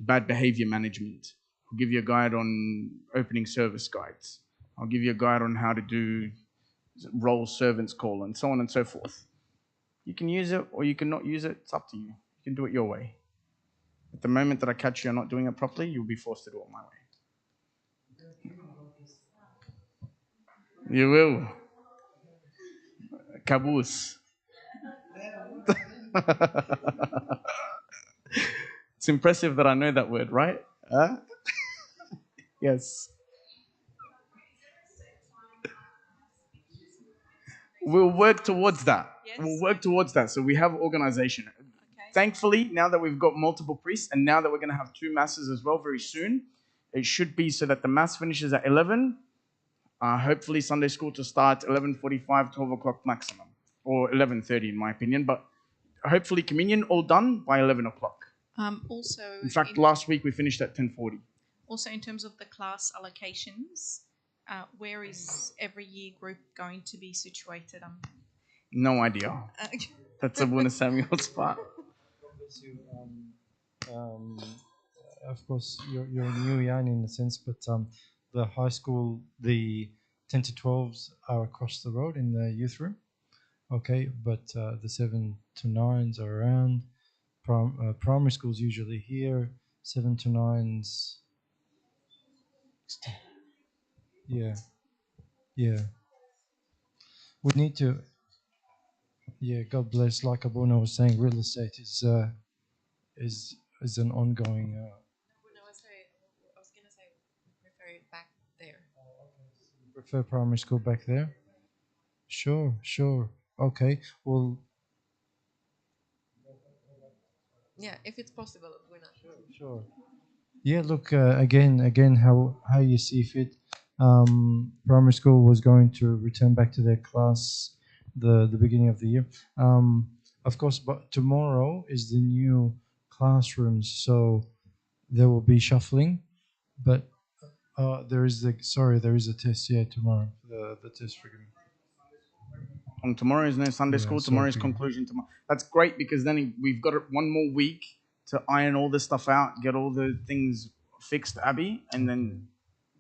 bad behavior management. I'll give you a guide on opening service guides. I'll give you a guide on how to do roll servants call and so on and so forth. You can use it or you can not use it. It's up to you. You can do it your way. At the moment that I catch you not doing it properly, you'll be forced to do it my way. You will. Caboose. It's impressive that I know that word, right? Huh? Yes. We'll work towards that. Yes. We'll work towards that. So we have organization. Okay. Thankfully, now that we've got multiple priests and now that we're going to have 2 masses as well very soon, it should be so that the mass finishes at 11. Hopefully Sunday school to start 11:45, 12 o'clock maximum, or 11:30 in my opinion. But hopefully communion all done by 11 o'clock. Also, In fact, last week we finished at 10:40. Also, in terms of the class allocations, where is every year group going to be situated? No idea. That's Abuna Samuel's part. Of course, you're new, Jan, in a sense, but the high school, the 10 to 12s are across the road in the youth room. Okay, but the 7 to 9s are around. Primary school's usually here. 7 to 9s. Yeah. We need to. Yeah, God bless. Like Abuna was saying, real estate is an ongoing. No, I was going to say we prefer it back there. Prefer primary school back there. Sure. Okay. Well. Yeah, if it's possible, we're not Sure. Yeah. Look again. How you see fit. Primary school was going to return back to their class the beginning of the year. Of course, but tomorrow is the new classrooms, so there will be shuffling. But there is a test. Yeah, tomorrow. The test, forgive me. Tomorrow is no Sunday school. Tomorrow is conclusion tomorrow. That's great because then we've got one more week to iron all this stuff out, get all the things fixed, Abby, and then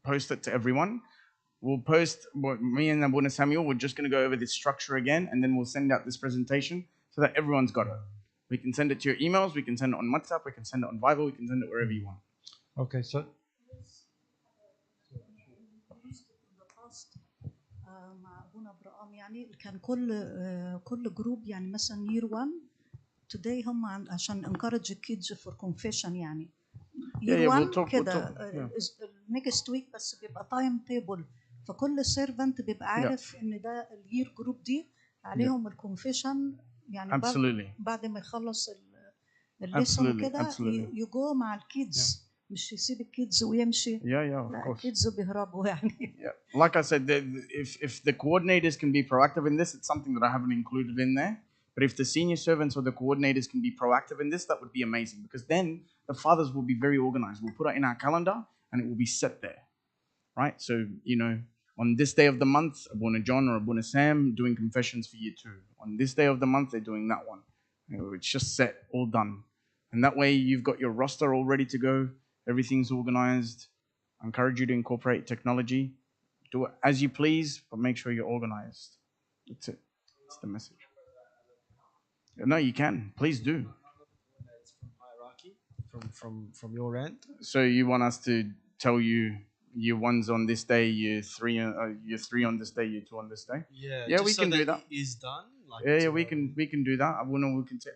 post it to everyone. We'll post, me and Abuna Samuel, we're just going to go over this structure again, and then we'll send out this presentation so that everyone's got it. We can send it to your emails, we can send it on WhatsApp, we can send it on Viber, we can send it wherever you want. Okay, so مع ابونا ابراهام يعني كان كل جروب يعني مثلا year 1 today هم عشان encourage kids for confession يعني year 1 كده next week بس بيبقى تايم تيبل، فكل سيرفنت بيبقى عارف ان ده الير جروب دي عليهم الكونفيشن يعني Absolutely. بعد ما يخلص الليسون وكده يجو مع الكيدز، مش يسيب الكيدز ويمشي. Yeah, of لا course. الكيدز بيهربوا يعني. Yeah. Like I said, if the coordinators can be proactive in this, it's something that I haven't included in there. But if the senior servants or the coordinators can be proactive in this, that would be amazing, because then the fathers will be very organized. We'll put it in our calendar and it will be set there, right? So, on this day of the month, Abuna John or Abuna Sam doing confessions for year 2. On this day of the month, they're doing that one. It's just set, all done. And that way you've got your roster all ready to go. Everything's organized. I encourage you to incorporate technology. Do it as you please, but make sure you're organized. That's it. That's the message. No, you can. Please do. From hierarchy, from your end. So you want us to tell you year 1's on this day, year 3 on this day, year 2 on this day? Yeah, we can do that. Is done. Like we can do that.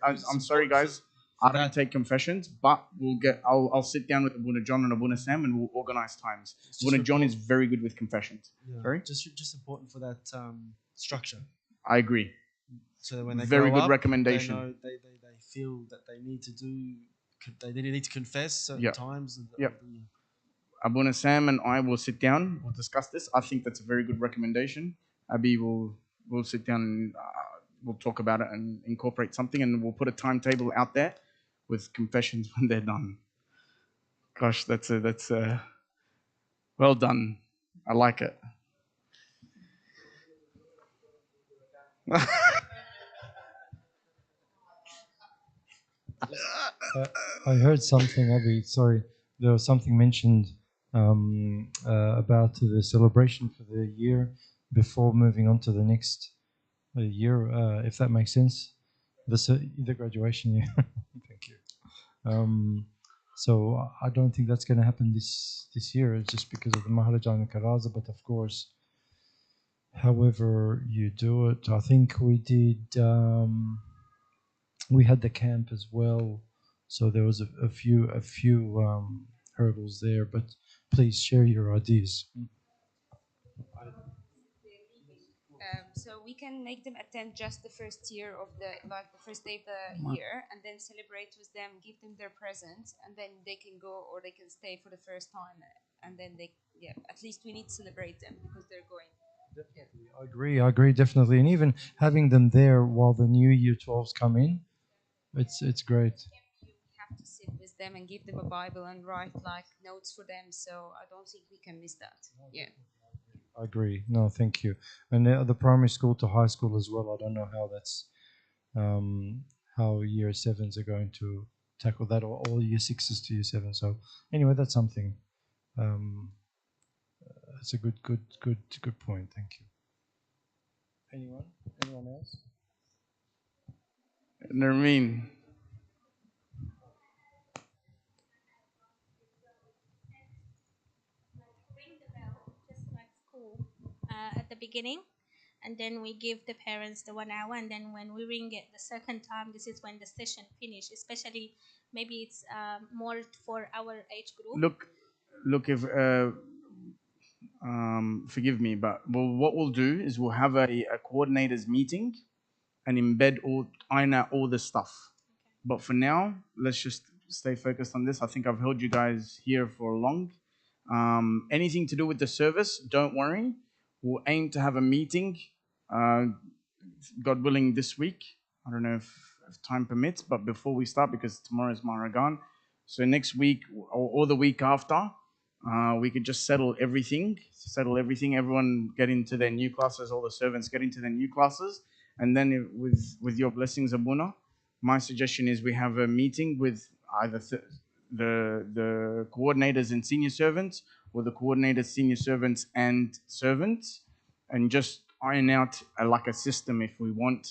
I'm sorry, guys. I don't take confessions, but I'll sit down with Abuna John and Abuna Sam and we'll organize times. Abuna John is very good with confessions. Yeah. Sorry? Just important for that structure. I agree. So when they very grow good up, recommendation. They feel that they need to do. They need to confess certain times. Abuna Sam and I will sit down. We'll discuss this. I think that's a very good recommendation. Abby will sit down and we'll talk about it and incorporate something, and we'll put a timetable out there with confessions when they're done. Gosh, that's well done. I like it. I heard something, Abby. Sorry, there was something mentioned about the celebration for the year before moving on to the next year, if that makes sense. The graduation year. Thank you. So I don't think that's going to happen this year, just because of the Maharajan and Karaza. But of course, however you do it, I think we did. We had the camp as well, so there was a few hurdles there. But please share your ideas. So we can make them attend just the first year of the first day of the year, and then celebrate with them, give them their presents, and then they can go or they can stay for the first time, and then at least we need to celebrate them because they're going. Definitely, I agree, definitely, and even having them there while the new year 12s come in, it's great. You have to sit with them and give them a Bible and write notes for them. So I don't think we can miss that. Yeah. I agree. No, thank you. And the primary school to high school as well. I don't know how that's how year 7s are going to tackle that, or all year 6s to year 7. So anyway, that's something. It's a good point. Thank you. Anyone else? Nermeen. At the beginning, and then we give the parents the 1 hour, and then when we ring it the second time, this is when the session finish. Especially maybe it's more for our age group. Look, if forgive me, but what we'll do is we'll have a coordinators meeting and iron out all this stuff. Okay. But for now, let's just stay focused on this. I think I've held you guys here for long. Anything to do with the service, don't worry. We'll aim to have a meeting, God willing, this week. I don't know if time permits, but before we start, because tomorrow is Maharagan. So next week or the week after, we could just settle everything. Everyone get into their new classes, all the servants get into their new classes. And then with your blessings, Abuna, my suggestion is we have a meeting with either the coordinators and senior servants, or the coordinators, senior servants, and servants, and just iron out a system if we want.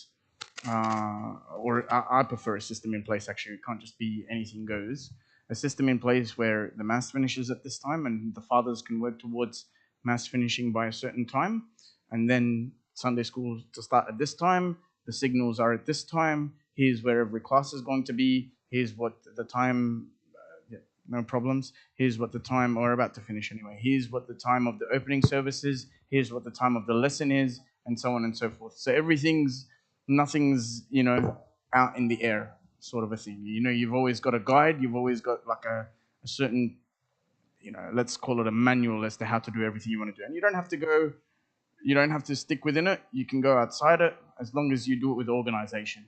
Or I prefer a system in place, actually. It can't just be anything goes. A system in place where the mass finishes at this time and the fathers can work towards mass finishing by a certain time, and then Sunday school to start at this time, the signals are at this time, here's where every class is going to be, here's what the time no problems. Here's what the time, or about to finish anyway. Here's what the time of the opening service is. Here's what the time of the lesson is, and so on and so forth. So nothing's, out in the air, sort of a thing. You've always got a guide. You've always got like a certain, let's call it a manual as to how to do everything you want to do. And you don't have to stick within it. You can go outside it as long as you do it with organization.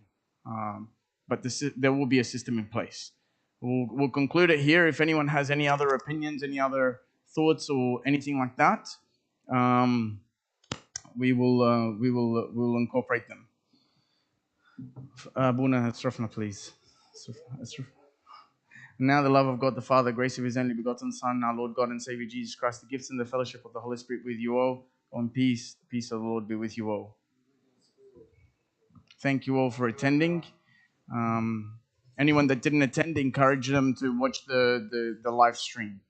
But there will be a system in place. We'll conclude it here. If anyone has any other opinions, any other thoughts, or anything like that, we'll incorporate them. Buna Asrafna, please. Now the love of God the Father, grace of His only begotten Son, our Lord God and Savior Jesus Christ, the gifts and the fellowship of the Holy Spirit with you all. On peace, the peace of the Lord be with you all. Thank you all for attending. Anyone that didn't attend, encourage them to watch the live stream.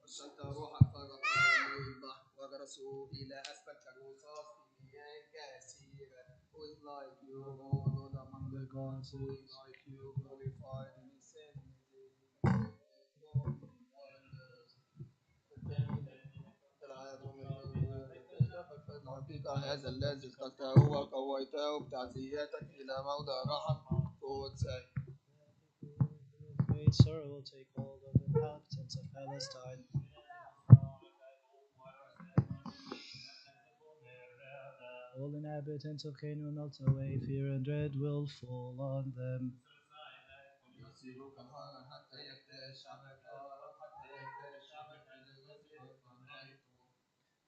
أرسلت روحك فرق البحر وغرسوا إلى أسفل كالرصاص في مياه كثيرة. Who is like you, O Lord, among the gods? Who is like you, glorified in his الحقيقة هذا الذي اخترته وقويته بتعزياتك إلى موضع راحة قدسك. Great sorrow will take hold of the inhabitants of Palestine. All inhabitants of Canaan will melt away, fear and dread will fall on them.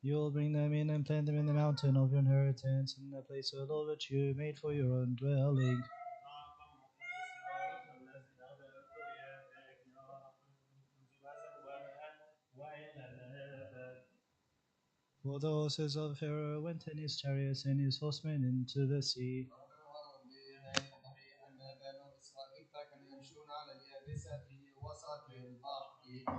You will bring them in and plant them in the mountain of your inheritance, in the place, O Lord, which you made for your own dwelling. For the horses of Pharaoh went in his chariots and his horsemen into the sea.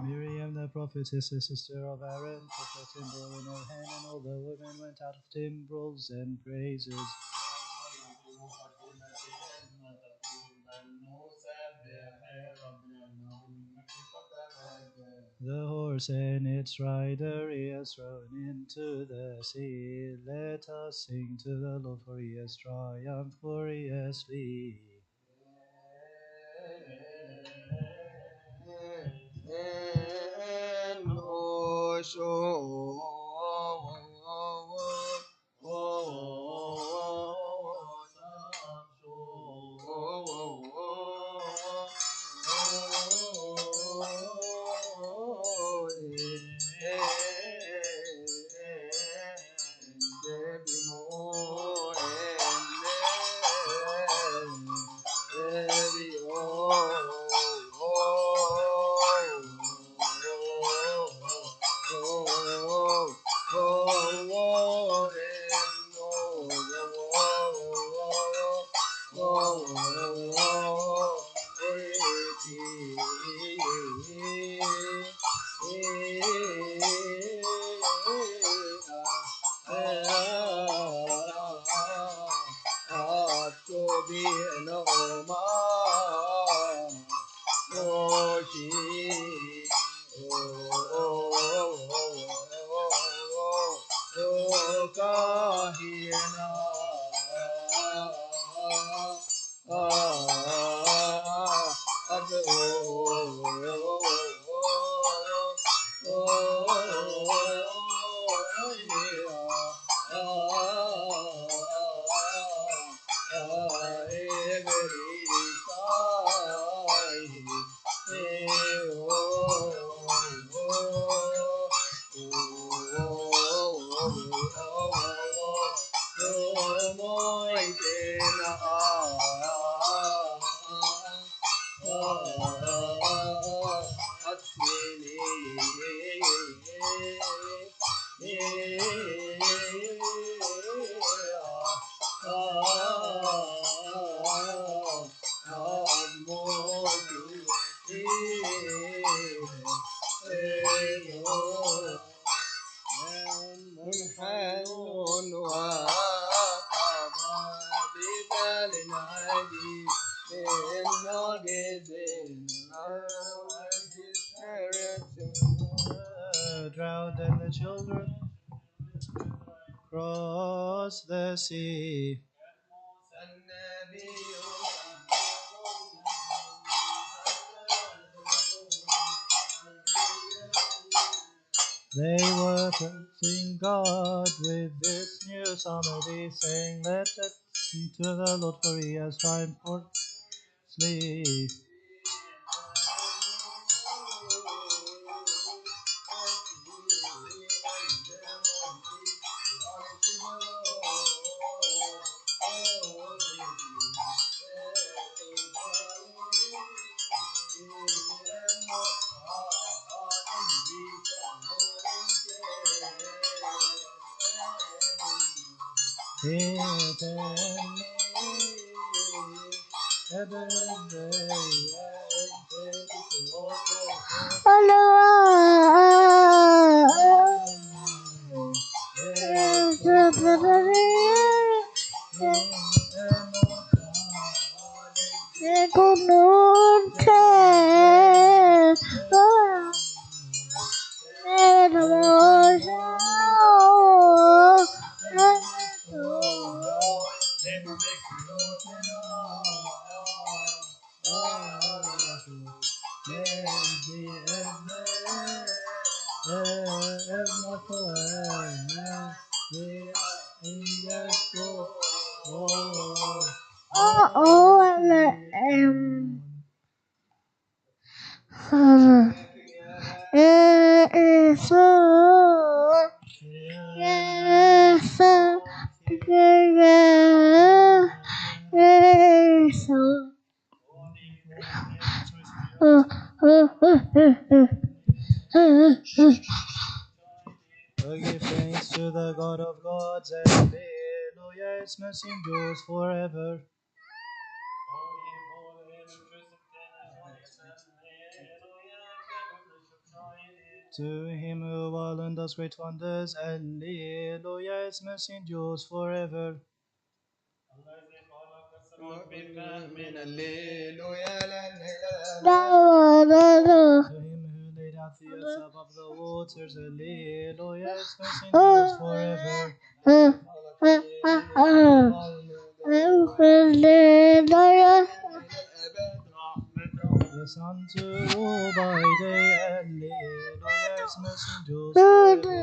Miriam the prophetess, the sister of Aaron, took a timbrel in her hand, and all the women went out of timbrels and praises. The horse and its rider he has thrown into the sea. Let us sing to the Lord, for he has triumphed gloriously. Drowned and the children cross the sea. They were praising God with this new psalmody, saying, "Let us sing to the Lord, for he has triumphed for sleep." Give thanks to the God of gods, Alleluia, His mercy endures forever. To Him who while and does great wonders, Alleluia, His mercy endures forever. To Him who laid out the earth above the waters, Alleluia, His mercy endures forever. The sun to rule by day, Alleluia, His mercy endures forever.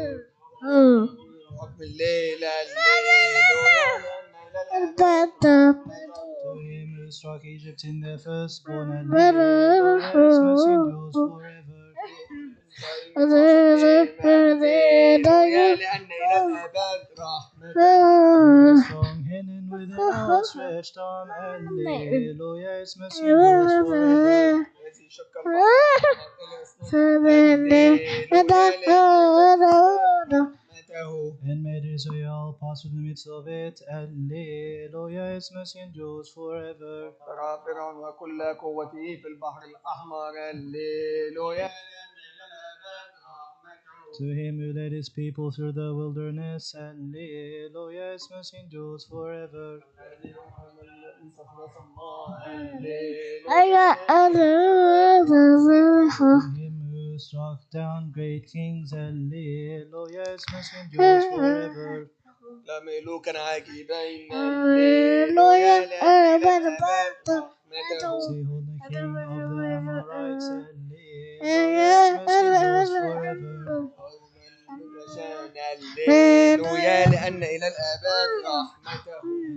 To Him who struck Egypt in their firstborn, Alleluia, His mercy endures forever. With a strong hand and with an outstretched arm, Alleluia, His mercy endures forever. And made Israel pass through the midst of it, Alleluia, His mercy endures forever. To Him who led His people through the wilderness, Alleluia, His mercy endures forever. To Him who struck down great kings, Alleluia, His mercy endures forever. Say, hold the king of the Amorites, Alleluia, His mercy endures forever.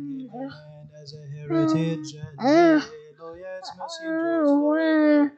And as a heritage, Alleluia, His mercy endures forever.